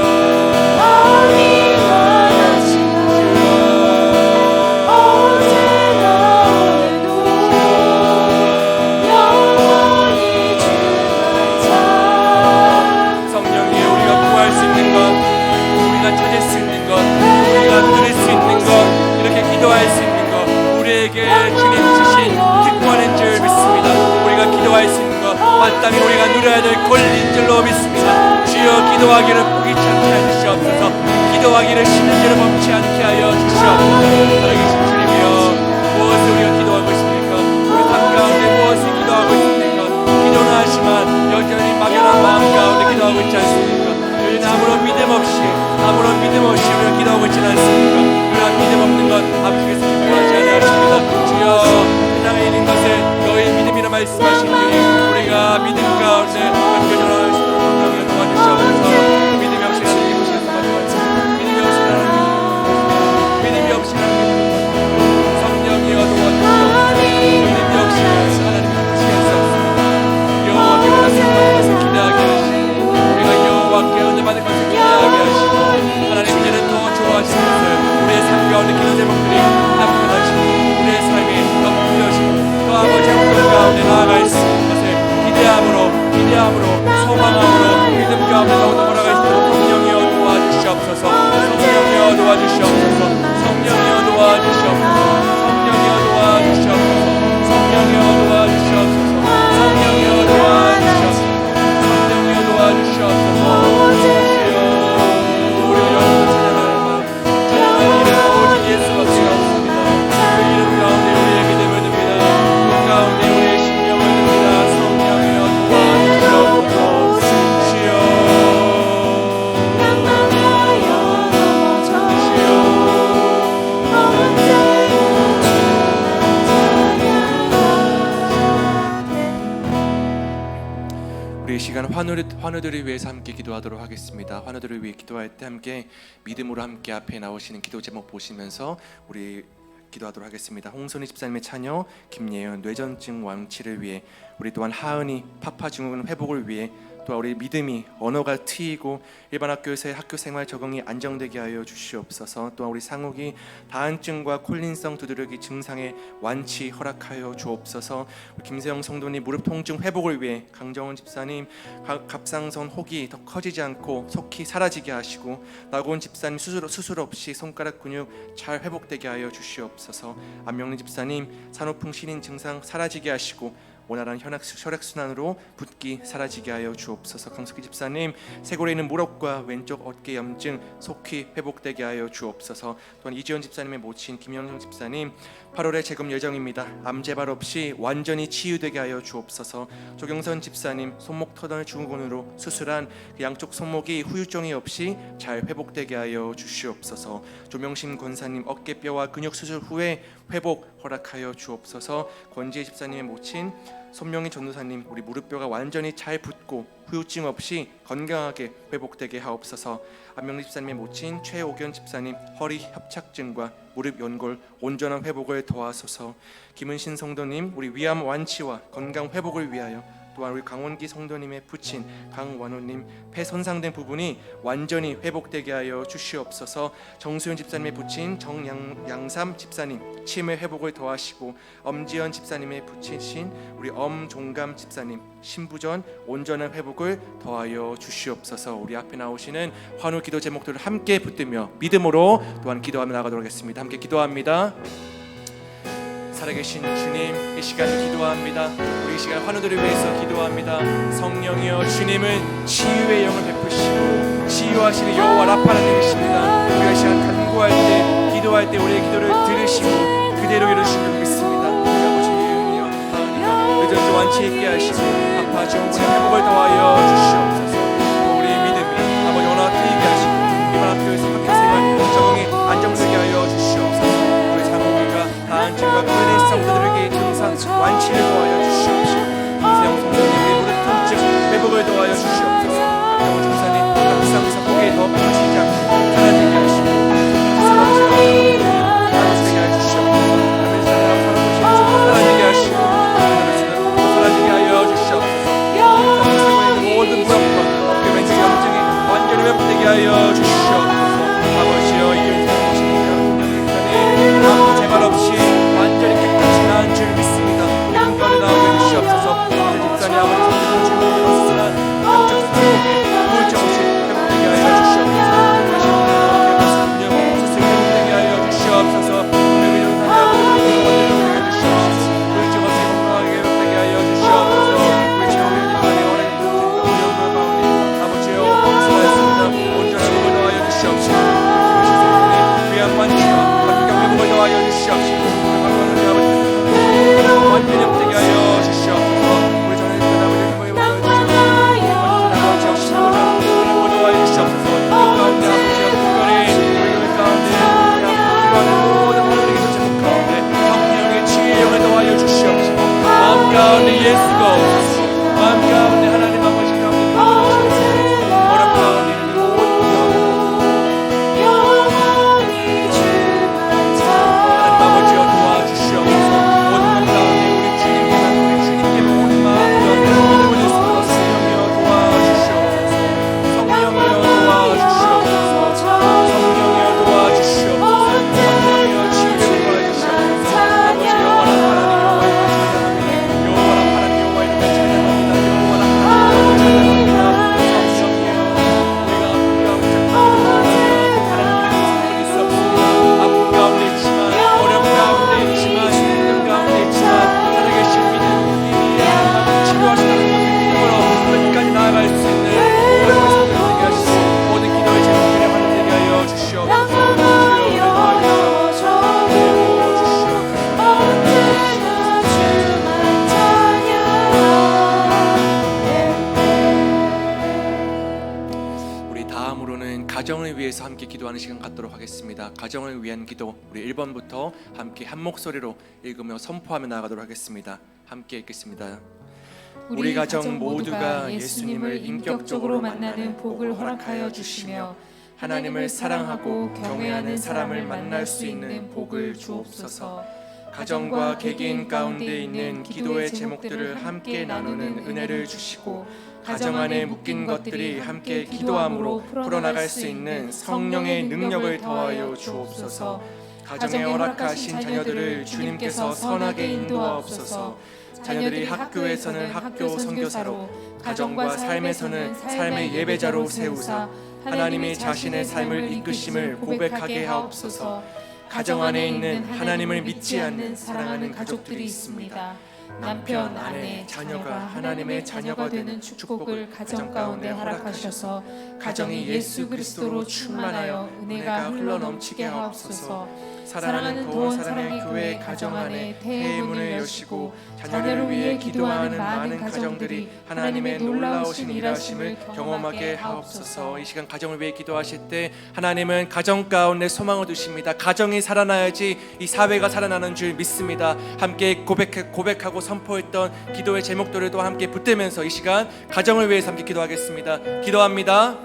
성령이 우리가 구할 수 있는 것, 우리가 찾을 수 있는 것, 우리가 누릴 수 있는 것, 이렇게 기도할 수 있는 것, 우리에게 주님 주신 특권인 줄 믿습니다. 우리가 기도할 수 있는 것, 마땅히 우리가 누려야 될 권리인 줄로 믿습니다. 주여, 기도하기를 포기치 않게 하여 주시옵소서. 기도하기를 쉬는 줄을 멈추지 않게 하여 주시옵소서. 살아계신 주님이여, 무엇을 우리가 기도하고 있습니까? 우리 삶 가운데 무엇을 기도하고 있습니까? 기도는 하지만 여전히 막연한 마음 가운데 기도하고 있지 않습니까? 여전히 아무런 믿음 없이 우리가 기도하고 있지는 않습니까? 그러한 믿음 없는 것 아버지께서 기뻐하지 아니하십니다. 주여, 세상에 있는 것을 너희 믿음이라 말씀하신 주님, 우리가 믿음 가운데 연결하여 주시도록 성령을 도와주시옵소서. 믿음이 없이 하나님 보시겠습니다. 믿음이 없이 하나님, 믿음이 없이 하나님, 성령이여 도와주시옵소서. 믿음이 없이 하나님 보시겠 수 없습니다. 여호와께 원하시는 것을 기대하게 하시고 우리가 여호와께 은혜 받을 것을 기대하게 하시고 하나님, 이제는 더 좋아하시는 것을 우리의 삶 가운데 기도 제목들이 나타나시고 우리의 삶이 더 풍요하시고 또 아버지의 꿈 가운데 나아갈 수 있는 것을 기대함으로 소망함으로 믿음 가운데 더욱더 걸어갈 수 있도록 성령이여 도와주시옵소서. 성령이여 도와주시옵소서. 성령이여 도와주시옵소서. 성령이여 도와주시옵소서. 성령이여 도와주시옵소서. 성령이여 도와주시옵소서. 성령이여 도와주시옵소서. 우리의 영혼을 찬양하는 마음, 찬양하는 이름 오직 예수밖에 없습니다. 그 이름 가운데 우리의 믿음을 듭니다. 그 가운데 우리의 심령을 듭니다. 성령이여 도와주시옵소서. 주여, 우리 이 시간 환우들을 위해서 함께 기도하도록 하겠습니다. 환우들을 위해 기도할 때 함께 믿음으로 함께 앞에 나오시는 기도 제목 보시면서 우리 기도하도록 하겠습니다. 홍선희 집사님의 처녀 김예연 뇌전증 완치를 위해, 우리 또한 하은이 파파 증후군 회복을 위해, 또 우리 믿음이 언어가 트이고 일반 학교에서의 학교 생활 적응이 안정되게 하여 주시옵소서. 또한 우리 상욱이 다한증과 콜린성 두드러기 증상의 완치 허락하여 주옵소서. 우리 김세영 성도님 무릎 통증 회복을 위해, 강정원 집사님 갑상선 혹이 더 커지지 않고 속히 사라지게 하시고, 나고은 집사님 수술 없이 손가락 근육 잘 회복되게 하여 주시옵소서. 안명리 집사님 산후풍 신인 증상 사라지게 하시고 원활한 혈액순환으로 붓기 사라지게 하여 주옵소서. 강석희 집사님 쇄골에 있는 무릎과 왼쪽 어깨 염증 속히 회복되게 하여 주옵소서. 또한 이지연 집사님의 모친 김영경 집사님 8월에 재검 예정입니다. 암 재발 없이 완전히 치유되게 하여 주옵소서. 조경선 집사님 손목 터널 증후군으로 수술한 그 양쪽 손목이 후유증이 없이 잘 회복되게 하여 주시옵소서. 조명심 권사님 어깨뼈와 근육 수술 후에 회복 허락하여 주옵소서. 권지혜 집사님의 모친 손명희 전도사님 우리 무릎뼈가 완전히 잘 붓고 후유증 없이 건강하게 회복되게 하옵소서. 안명리 집사님의 모친 최옥연 집사님 허리 협착증과 무릎 연골 온전한 회복을 도와소서. 김은신 성도님 우리 위암 완치와 건강 회복을 위하여, 또한 우리 강원기 성도님의 부친 강완호님 폐 손상된 부분이 완전히 회복되게 하여 주시옵소서. 정수연 집사님의 부친 정양삼 집사님 치매 회복을 도와시고, 엄지연 집사님의 부친신 우리 엄종감 집사님 신부전 온전한 회복을 더하여 주시옵소서. 우리 앞에 나오시는 환호 기도 제목들을 함께 붙들며 믿음으로 또한 기도하며 나가도록 하겠습니다. 함께 기도합니다. 살아계신 주님, 이 시간 기도합니다. 우리 이 시간 환우들을 위해서 기도합니다. 성령이여, 주님은 치유의 영을 베푸시고 치유하시는 여호와 라파 하나님이십니다. 우리가 이 시간 간구할 때, 기도할 때 우리의 기도를 들으시고 그대로 이루신 줄 믿습니다. 우리 아버지 예은이여, 하은이가 의전주 완치 있게 하시고 아파 정부의 회복을 더하여 주시옵소서. 우리의 믿음이 아버지 원하와 트이게 하시고 이번 학교에서 학교 생활 적응이 안정되게 하여 주시옵소서. 다한 증과 그의 성도들에게 증상 완치를 도와여 주시옵시고, 이세영 성도님의 무릎 통증 회복을 도와여 주시옵소서. 박정호 집사님 항상 사복에 더 빠지지 않고 사라지게 하시고 사라지게 하여 주시옵소서. 아멘. 사라지게 하시고 사라지게 하여 주시옵소서. 세상의 모든 무력과 어깨 왼쪽 염증이 완전히 회복되게 하여 주시옵소서. 아버지여, 이 인생 오십니다. 아무 재발 없이 완전히 깨끗이 나은 줄 믿습니다. 인간을 나오게 해주시옵소서. 집사님 아버지 성도님 질문을 없으나 양쪽 성도에게 우울증 없이 회복되게 하여 주시옵소서. 운영 스스로 회복되게 하여 주시옵소서. 분명히 이런 사람의 아버지 회복되게 하여 주시옵소서. 우울증 없이 건강하게 회복되게 하여 주시옵소서. 우리 최후의 집안의 오랜 운영과 가운데 아버지여 살아있습니다. 온전한 회복을 더하여 주시옵소서. 귀한 완치와 회복을 더하여 주시옵시고, 완전히 회복되게 하여 주시옵소서. 우리 전에 있던 아버지 회복을 더하여 주시옵소서. 회복을 더하여 주시옵소서. 그 가운데 아버지와 특별히 우리 교회 가운데 기도하는 모든 분들에게 제목 가운데 성령의 치유의 영을 더하여 주시옵시고, 마음 가운데 예수가 없으시고 마음 가운데 하나님 아버지 가운데 어렵 가운데 있는 모든 가정을 위해서 함께 기도하는 시간 갖도록 하겠습니다. 가정을 위한 기도, 우리 1번부터 함께 한 목소리로 읽으며 선포하며 나아가도록 하겠습니다. 함께 읽겠습니다. 우리 가정 모두가 예수님을 인격적으로 만나는 복을 허락하여 주시며 하나님을 사랑하고 경외하는 사람을 만날 수 있는 복을 주옵소서. 가정과 개개인 가운데 있는 기도의 제목들을 함께 나누는 은혜를 주시고, 가정 안에 묶인 것들이 함께 기도함으로 풀어나갈 수 있는 성령의 능력을 더하여 주옵소서. 가정에 허락하신 자녀들을 주님께서 선하게 인도하옵소서. 자녀들이 학교에서는 학교 선교사로, 가정과 삶에서는 삶의 예배자로 세우사 하나님이 자신의 삶을 이끄심을 고백하게 하옵소서. 가정 안에 있는 하나님을 믿지 않는 사랑하는 가족들이 있습니다. 남편, 아내, 자녀가 하나님의 자녀가 되는 축복을 가정 가운데 허락하셔서 가정이 예수 그리스도로 충만하여 은혜가 흘러넘치게 하옵소서. 사랑하는 돈 사랑의 교회 가정 안에 태의 문을 여시고 자녀를 위해 기도하는 많은 가정들이 하나님의 놀라우신 일하심을 경험하게 하옵소서. 이 시간 가정을 위해 기도하실 때 하나님은 가정 가운데 소망을 두십니다. 가정이 살아나야지 이 사회가 살아나는 줄 믿습니다. 함께 고백하고 선포하고 선포했던 기도의 제목들도 함께 붙들면서 이 시간 가정을 위해서 함께 기도하겠습니다. 기도합니다.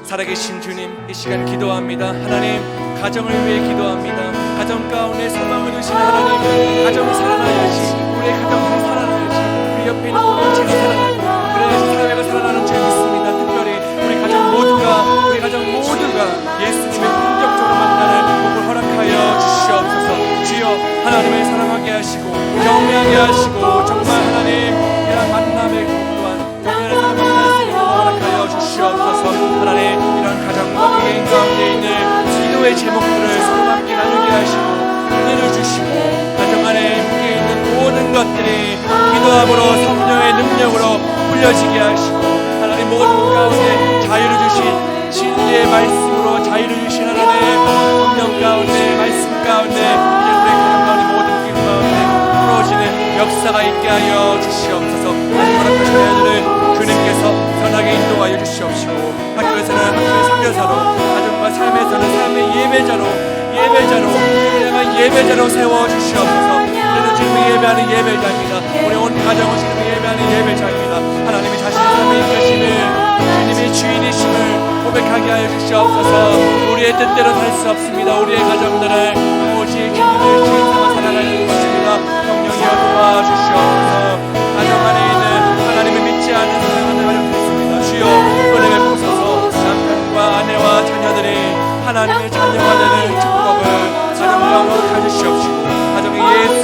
살아계신 주님, 이 시간 기도합니다. 하나님, 가정을 위해 기도합니다. 가정 가운데 소망을 주신 하나님, 가정이 살아나야지, 우리의 가정이 살아나야지, 우리 옆에 있는 공동체가 살아나고, 그래 사회가 살아나는 줄 믿습니다. 특별히 우리 가정 모두가 예수님의 본격적으로 만나는 복을 허락하여 주시옵소서. 주여, 하나님을 사랑하게 하시고 경외하게 하시고, 정말 하나님 이런 만남의 복 또한 경외하는 사람을 만날 수 있는 복을 허락하여 주시옵소서. 하나님, 이런 가정과 개인 가운데 있는 기도의 제목들을 서로 함께 나누게 하시고 은혜를 주시고, 가정 안에 함께 있는 모든 것들이 기도함으로 성령의 능력으로 풀려지게 하시고, 하나님 모든 가운데 자유를 주신 진리의 말씀으로 자유를 주신 하나님, 성령 가운데 말씀 가운데 이제 우리 가정 가운데 모든 길 가운데 풀어지는 역사가 있게 하여 주시옵소서. 하나님 허락하신 자녀들을 주님께서 선하게 인도하여 주시옵시고, 학교에서는 학교의 선교사로, 가정과 삶에서는 삶의 예배자로 주님의 예배자로 세워주시옵소서. 우리는 주님을 예배하는 예배자입니다. 우리 온 가정은 주님을 예배하는 예배자입니다. 하나님이 자신의 삶의 인가심을, 주님의 주인이심을 고백하게 하여 주시옵소서. 우리의 뜻대로 살 수 없습니다. 우리의 가정들을 오직 주님을 주인 삼아 살아가는 것입니다. 성령이여 도와주시옵소서. 가정 안에 있는 하나님을 믿지 않는 사랑하는 가정들이 있습니다. 주여, 은혜 베푸소서. 남편과 아내와 자녀들이 하나님의 자녀가 되는 축복을 가정 가운데 가지시옵시고, 가정이 예수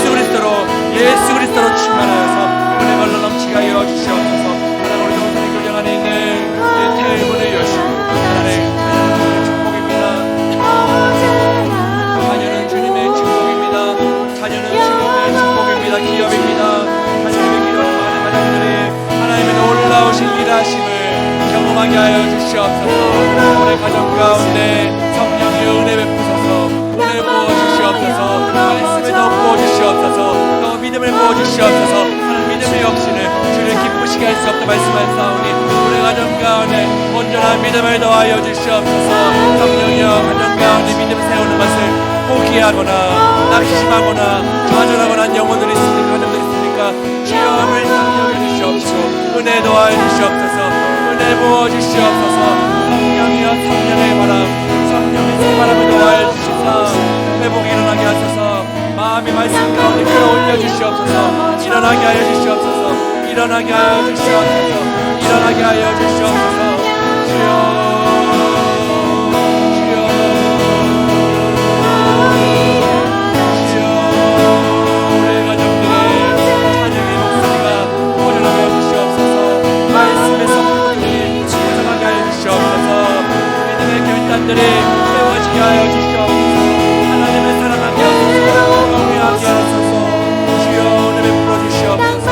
그리스도로 충만하여서 은혜 걸러 넘치게 하여 주시옵소서. 하나님, 우리 동산의 교장 안에 있는 태문을 여시고, 하나님, 자녀는 주님의 축복입니다. 자녀는 주님의 축복입니다. 기업입니다. 하나님의 기도하는 많은 가정들이 하나님의 놀라우신 일하심을 경험하게 하여 주시옵소서. 우리 가정 가운데 성령의 은혜 베푸소서. 은혜 부어주시옵소서. 말씀에 더 부어주시옵소서. 더 믿음을 부어주시옵소서. 하나님, 믿음이 없이는 주를 기쁘시게 할 수 없다 말씀하사오니 우리 가정 가운데 온전한 믿음을 더하여 주시옵소서. 성령이여, 가정 가운데 믿음 세우는 것을 포기하거나 낙심하거나 좌절하거나 한 영혼들이 있습니까? 가정들이 있습니까? 주여, 우리 성령을 주시옵시고 은혜 더하여 주시옵소서. 은혜 부어 주시옵소서. 성령이여, 성령의 바람, 성령의 새 바람을 더하여 주시사 회복이 일어나게 하소서. 마음의 말씀 가운데 끌어올려 주시옵소서. 일어나게 하여 주시옵소서. 일어나게 하여 주시옵소서. 일어나게 하여 주시옵소서. 주여, 들이 세워지게 하여 주시옵소서. 하나님을 사랑하게 하소서. 경외하게 하소서. 주여, 은혜 베풀어 주시옵소서.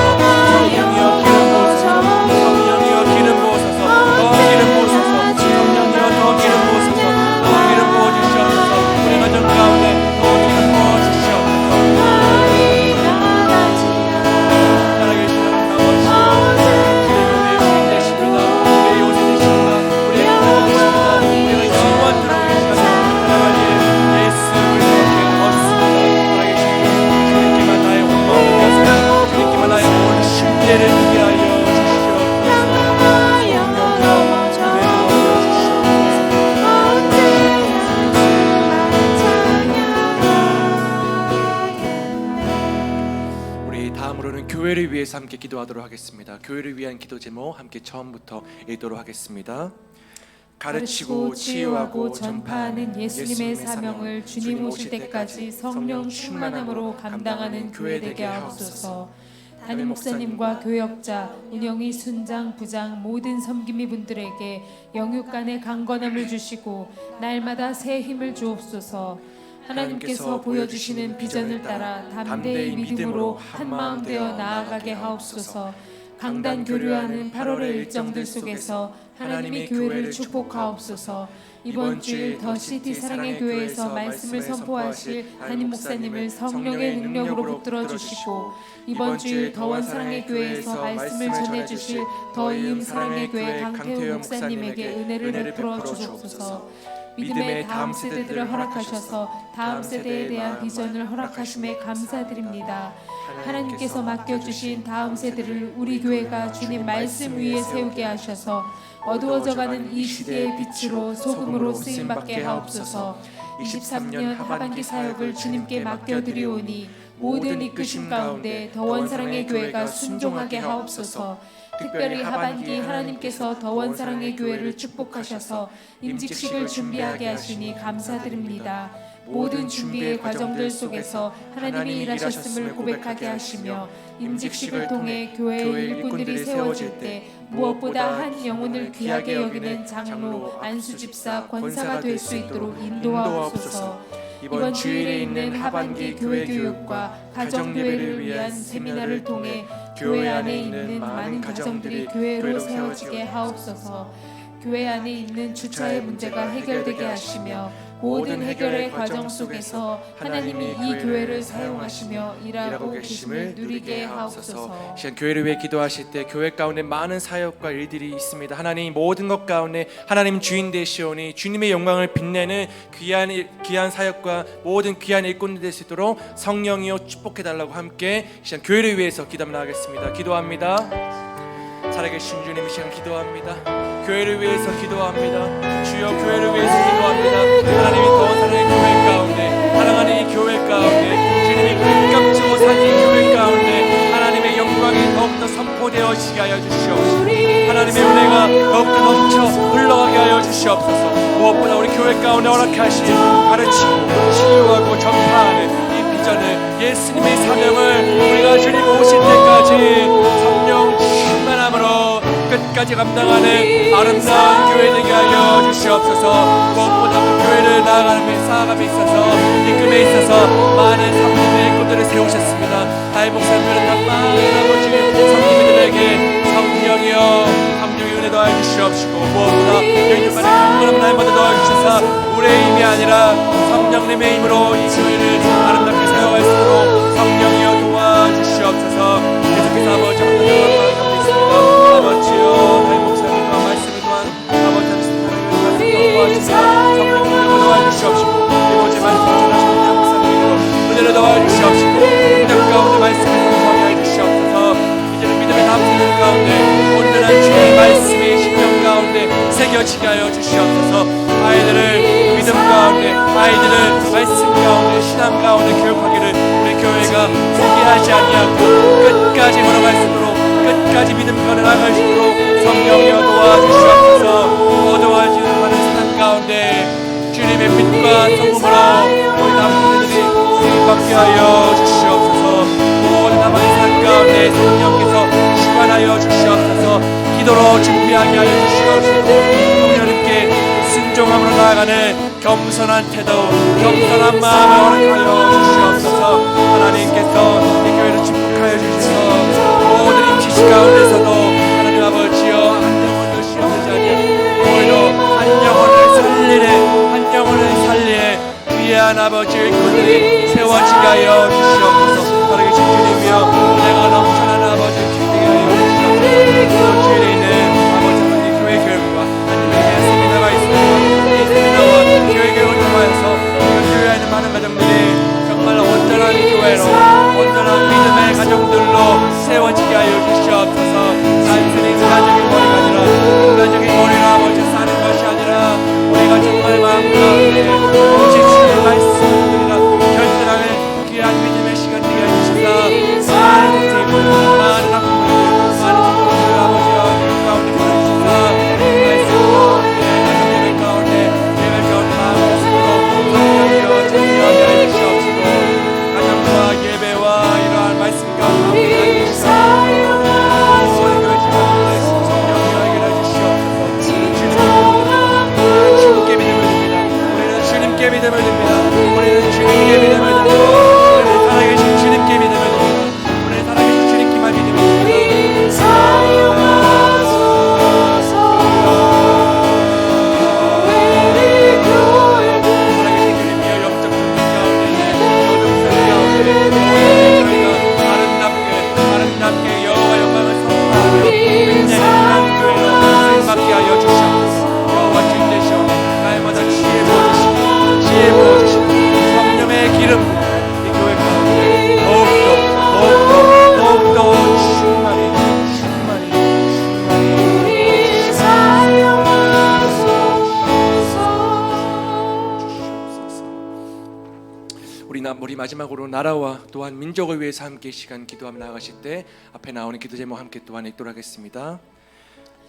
성령이여, 기름 부으소서. 성령이여, 기름 부으소서. 더 기름 부으소서. 성령이여, 더 기름 부으소서. 더 기름 부어 주시옵소서. 우리 가정 가운데 더 기름 부어 주시옵소서. 살아계신 하나님 아버지, 우리의 주인 되십니다. 우리의 요새 되십니다. 우리의 구원 되십니다. 우리가 영원 들어오기 시간에 하나님 예수 그리스도께 얻습니다. 살아계신 주님께만 나의 온 마음을 위하사, 주님께만 나의 온 신뢰를 드리게 하여 주시옵소서. 우리 다음으로는 교회를 위해서 함께 기도하도록 하겠습니다. 교회를 위한 기도 제목 함께 처음부터 읽도록 하겠습니다. 가르치고 치유하고 전파하는 예수님의 사명을 주님 오실 때까지 성령 충만함으로 감당하는 교회 되게 하옵소서. 담임 목사님과 교역자, 운영이 순장, 부장, 모든 섬김이 분들에게 영육 간의 강건함을 주시고 날마다 새 힘을 주옵소서. 하나님께서 보여주시는 비전을 따라 담대히 믿음으로 한마음 되어 나아가게 하옵소서. 강단 교류하는 8월의 일정들 속에서 하나님의 교회를 축복하옵소서. 이번 주일 더 시티 사랑의 교회에서 말씀을 선포하실 담임 목사님을 성령의 능력으로 붙들어 주시고, 이번 주일 더원 사랑의 교회에서 말씀을 전해 주실 더 이음 사랑의 교회 강태우 목사님에게 은혜를 베풀어 주옵소서. 믿음의 다음 세대들을 허락하셔서 다음 세대에 대한 비전을 허락하심에 감사드립니다. 하나님께서 맡겨주신 다음 세대를 우리 교회가 주님 말씀 위에 세우게 하셔서 어두워져가는 이 시대의 빛으로 소금으로 쓰임받게 하옵소서. 23년 하반기 사역을 주님께 맡겨드리오니 모든 이끄심 가운데 더원사랑의 교회가 순종하게 하옵소서. 특별히 하반기 하나님께서 더원사랑의 교회를 축복하셔서 임직식을 준비하게 하시니 감사드립니다. 모든 준비의 과정들 속에서 하나님이 일하셨음을 고백하게 하시며 임직식을 통해 교회의 일꾼들이 세워질 때 무엇보다 한 영혼을 귀하게 여기는 장로, 안수집사, 권사가 될 수 있도록 인도하옵소서. 이번 주일에 있는 하반기 교회 교육과 가정교회를 위한 세미나를 통해 교회 안에 있는 많은 가정들이 교회로 세워지게 하옵소서. 교회 안에 있는 주차의 문제가 해결되게 하시며 모든 해결의 과정 속에서 하나님이 이 교회를 사용하시며 일하고 계심을 누리게 하옵소서. 시간 교회를 위해 기도하실 때 교회 가운데 많은 사역과 일들이 있습니다. 하나님 모든 것 가운데 하나님 주인 되시오니 주님의 영광을 빛내는 귀한 사역과 모든 귀한 일꾼들 될 수 있도록 성령이여 축복해달라고 함께 시간 교회를 위해서 기도하며 나가겠습니다. 기도합니다. 살아계신 주님, 이 시간 기도합니다. 교회를 위해서 기도합니다. 주여, 교회를 위해서 기도합니다. 하나님이 더운 사랑의 교회 가운데, 사랑하는 이 교회 가운데, 주님이 본격적으로 사는 이 교회 가운데 하나님의 영광이 더욱더 선포되어지게 하여 주시옵소서. 하나님의 은혜가 더욱더 넘쳐 흘러가게 하여 주시옵소서. 무엇보다 우리 교회 가운데 허락하신 가르치고 치유하고 전파하는 이 비전을, 예수님의 사명을 우리가 주님 오실 때까지 성령 충만함으로 끝까지 감당하는 아름다운 교회 되게 하여 주시옵소서. 무엇보다 그 교회를 쌓아감에 있어서 이끌에 있어서 많은 성령의 일꾼들을 세우셨습니다. 나의 목사님들은 다 많은 아버지 성님들에게 성령이여 감동의 은혜 더하여 주시옵시고 무엇보다 여인만의 강건함을 날마다 더하여 주셔서 우리의 힘이 아니라 성령님의 힘으로 이 교회를 아름답게 세워갈 수 있도록 성령이여 도와주시옵소서. 계속해서 아버지 함께 아버지여 나의 목사님과 말씀을 또한 아버지 하나님의 도와주시며 성령님을 도와주시옵시고 그리고 제 말씀을 전하시는 나의 목사님으로 은혜를 도와주시옵시고 믿음 가운데 말씀을 공부하게 해주시옵소서. 이제는 믿음의 담대들 가운데 온전한 주의 말씀이 심령 가운데 새겨지게 하여 주시옵소서. 아이들을 믿음 가운데, 아이들을 말씀 가운데, 신앙 가운데 교육하기를 우리 교회가 포기하지 아니하고 끝까지 걸어갈 수 있도록, 끝까지 믿음 가운데 나아갈 수 있도록 성령이여 도와주시옵소서. 어두워지는 많은 세상 가운데 주님의 빛과 성품으로 우리 남편들이 쓰임받게 하여 주시옵소서. 모든 남아의 세상 가운데 성령께서 주관하여 주시옵소서. 기도로 준비하게 하여 주시옵소서. 성령님께 순종함으로 나아가는 겸손한 태도, 겸손한 마음을 허락하여 주시옵소서. 하나님께서 이 교회를 축복하여 주셔서 모든 임시시 가운데서도 하나님 아버지여 한 영혼도 시험하지 아니하고 오히려 한 영혼을 살리네 귀한 아버지 일꾼들이 세워지게 하여 주시옵소서. 살아계신 주님이여 내가 넘쳐난 아버지 주님이 하여 주시옵소서. 주일에 있는 아버지 하나님 교회 교육과 하나님의 세미나가 있습니다. 이 세미나와 교회 교육을 통하여서 교회에 있는 많은 가정들이 정말 온전한 교회로, 온전한 믿음의 가정들로 세워지게 하여 주시옵소서. 단순히 인간적인 머리가 아니라 인간적인 머리로 아버지 사는 것이 아니라 우리가 정말 마음 가운데 오직 주의 말씀을 들으라 우리 마지막으로 나라와 또한 민족을 위해서 함께 이 시간 기도하며 나아가실 때 앞에 나오는 기도 제목 함께 또한 읽도록 하겠습니다.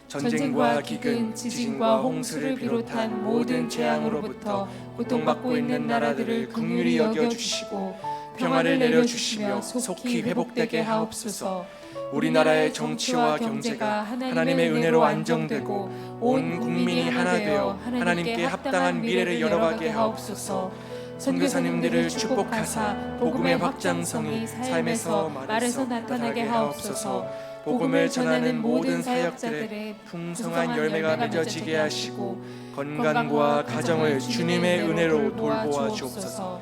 전쟁과 기근, 지진과 홍수를 비롯한 모든 재앙으로부터 고통받고 있는 나라들을 긍휼히 여겨주시고 평화를 내려주시며 속히 회복되게 하옵소서. 우리나라의 정치와 경제가 하나님의 은혜로 안정되고 온 국민이 하나 되어 하나님께 합당한 미래를 열어가게 하옵소서. 선교사님들을 축복하사 복음의 확장성이 삶에서 말에서 나타나게 하옵소서. 복음을 전하는 모든 사역자들의 풍성한 열매가 맺어지게 하시고 건강과 가정을 주님의 은혜로 돌보아 주옵소서.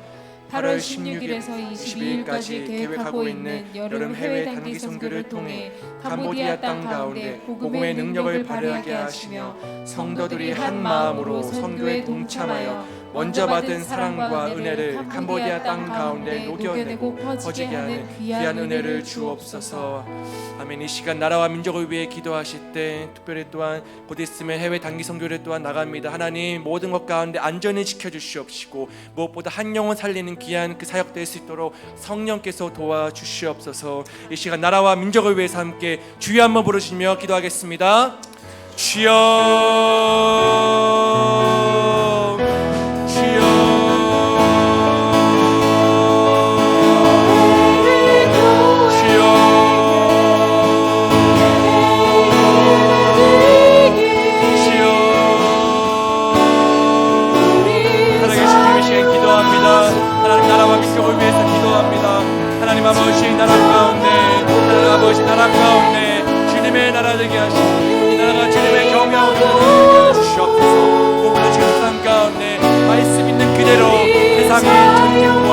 8월 16일에서 22일까지 계획하고 있는 여름 해외 단기 선교를 통해 캄보디아 땅 가운데 복음의 능력을 발휘하게 하시며 성도들이 한 마음으로 선교에 동참하여 먼저 받은 사랑과 은혜를 캄보디아 땅 가운데 녹여내고 퍼지게 하는 귀한 은혜를 주옵소서. 아멘. 이 시간 나라와 민족을 위해 기도하실 때 특별히 또한 곧 있으면 해외 단기 선교를 또한 나갑니다. 하나님 모든 것 가운데 안전히 지켜주시옵시고 무엇보다 한 영혼 살리는 귀한 그 사역 될 수 있도록 성령께서 도와주시옵소서. 이 시간 나라와 민족을 위해서 함께 주여 한번 부르시며 기도하겠습니다. 주여 하나님 아버지 나라 가운데 하나님 아버지 나라 가운데 주님의 나라 되게 하시고 이 나라가 주님의 경외하고 되게 하시옵소서. 오늘 지금 세상 가운데 말씀 있는 그대로 세상의 전쟁과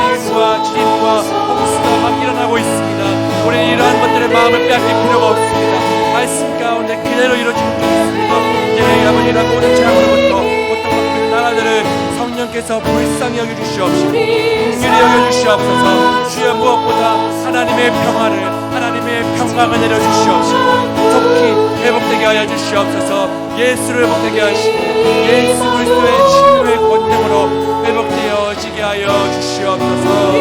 일과 진과 홍수가 막 일어나고 있습니다. 우리는 이러한 것들의 마음을 빼앗길 필요가 없습니다. 말씀 가운데 그대로 이루어지고 있습니다. 이제 아버지랑 모든 재앙으로부터 고통받는 나라들을 성령께서 불쌍히 여겨주시옵시고 긍휼히 여겨주시옵소서. 주여 무엇보다 하나님의 평화를 하나님의 평강을 내려주시옵시고 속히 회복되게 하여 주시옵소서. 예수를 회복되게 하시고 예수 그리스도의 치유의 권능으로 회복되어지게 하여 주시옵소서.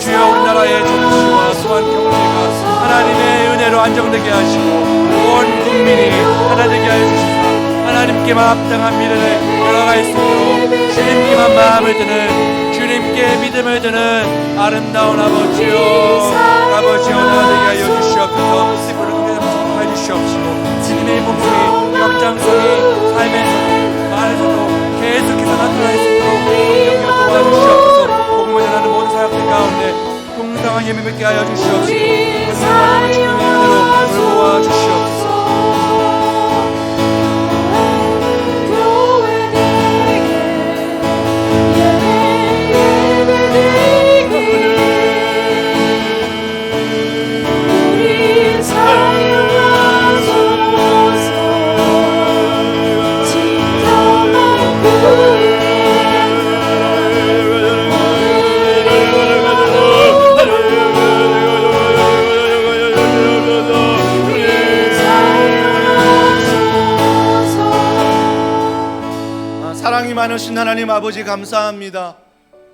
주여 우리나라의 정치와 또한 경제가 하나님의 은혜로 안정되게 하시고 온 국민이 하나 되게 하여 주시옵소서. 하나님께만 합당한 미래를 열어갈 수 있도록 주님께만 마음을 드는 주님께 믿음을 드는 아름다운 아버지요 나되게 하여 주시옵소서. 특별히 축복해 주시옵시고 주님의 복음이 역장성이 삶에서도 말에서도 계속해서 나타날 수 있도록 성령님 도와주시옵소서. 복음을 전하는 모든 사역들 가운데 동상한 예배 맺게 하여 주시옵시고 주님의 은혜로 돌보아 주시옵소서. 사랑이 많으신 하나님 아버지 감사합니다.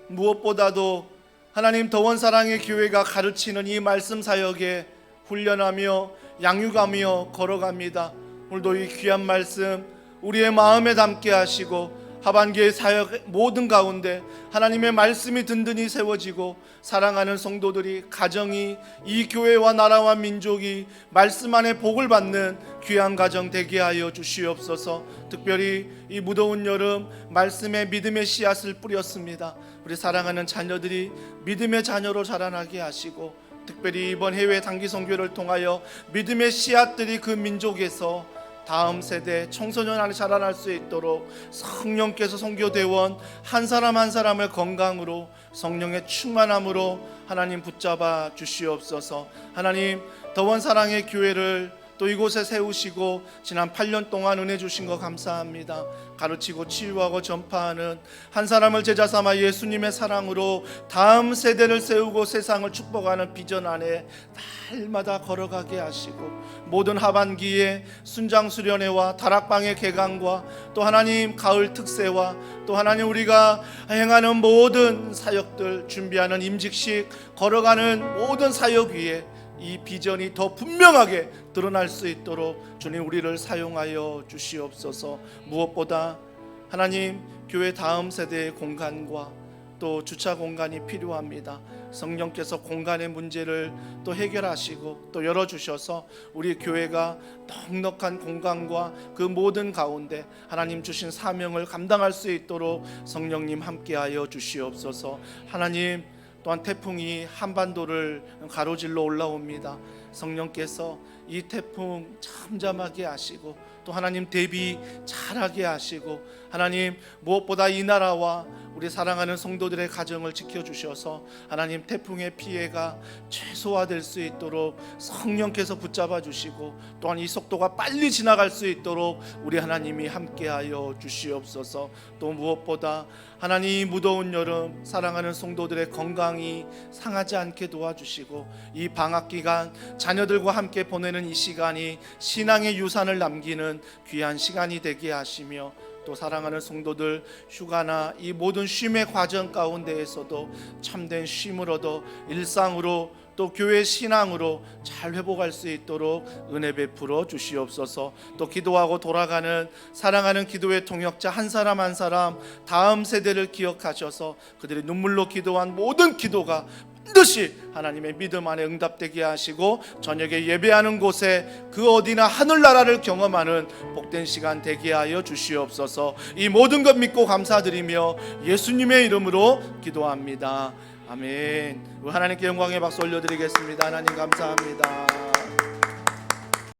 무엇보다도 하나님 더원 사랑의 교회가 가르치는 이 말씀 사역에 훈련하며 양육하며 걸어갑니다. 오늘도 이 귀한 말씀 우리의 마음에 담게 하시고 하반기의 사역 모든 가운데 하나님의 말씀이 든든히 세워지고 사랑하는 성도들이 가정이 이 교회와 나라와 민족이 말씀 안에 복을 받는 귀한 가정 되게 하여 주시옵소서. 특별히 이 무더운 여름 말씀에 믿음의 씨앗을 뿌렸습니다. 우리 사랑하는 자녀들이 믿음의 자녀로 자라나게 하시고 특별히 이번 해외 단기 선교를 통하여 믿음의 씨앗들이 그 민족에서 다음 세대 청소년 안에 자라날 수 있도록 성령께서 선교대원 한 사람 한 사람을 건강으로 성령의 충만함으로 하나님 붙잡아 주시옵소서. 하나님 더원 사랑의 교회를 또 이곳에 세우시고 지난 8년 동안 은혜 주신 거 감사합니다. 가르치고 치유하고 전파하는 한 사람을 제자 삼아 예수님의 사랑으로 다음 세대를 세우고 세상을 축복하는 비전 안에 날마다 걸어가게 하시고 모든 하반기에 순장 수련회와 다락방의 개강과 또 하나님 가을 특세와 또 하나님 우리가 행하는 모든 사역들 준비하는 임직식 걸어가는 모든 사역 위에 이 비전이 더 분명하게 드러날 수 있도록 주님 우리를 사용하여 주시옵소서. 무엇보다 하나님 교회 다음 세대의 공간과 또 주차 공간이 필요합니다. 성령께서 공간의 문제를 또 해결하시고 또 열어주셔서 우리 교회가 넉넉한 공간과 그 모든 가운데 하나님 주신 사명을 감당할 수 있도록 성령님 함께하여 주시옵소서. 하나님 또한 태풍이 한반도를 가로질러 올라옵니다. 성령께서 이 태풍 잠잠하게 하시고 또 하나님 대비 잘하게 하시고 하나님 무엇보다 이 나라와 우리 사랑하는 성도들의 가정을 지켜주셔서 하나님 태풍의 피해가 최소화될 수 있도록 성령께서 붙잡아 주시고 또한 이 속도가 빨리 지나갈 수 있도록 우리 하나님이 함께하여 주시옵소서. 또 무엇보다 하나님 무더운 여름 사랑하는 성도들의 건강이 상하지 않게 도와주시고 이 방학 기간 자녀들과 함께 보내는 이 시간이 신앙의 유산을 남기는 귀한 시간이 되게 하시며 또 사랑하는 성도들 휴가나 이 모든 쉼의 과정 가운데에서도 참된 쉼을 얻어 일상으로 또 교회 신앙으로 잘 회복할 수 있도록 은혜 베풀어 주시옵소서. 또 기도하고 돌아가는 사랑하는 기도의 통역자 한 사람 한 사람 다음 세대를 기억하셔서 그들의 눈물로 기도한 모든 기도가 반드시 하나님의 믿음 안에 응답되게 하시고 저녁에 예배하는 곳에 그 어디나 하늘나라를 경험하는 복된 시간 되게 하여 주시옵소서. 이 모든 것 믿고 감사드리며 예수님의 이름으로 기도합니다. 아멘. 하나님께 영광의 박수 올려드리겠습니다. 하나님 감사합니다.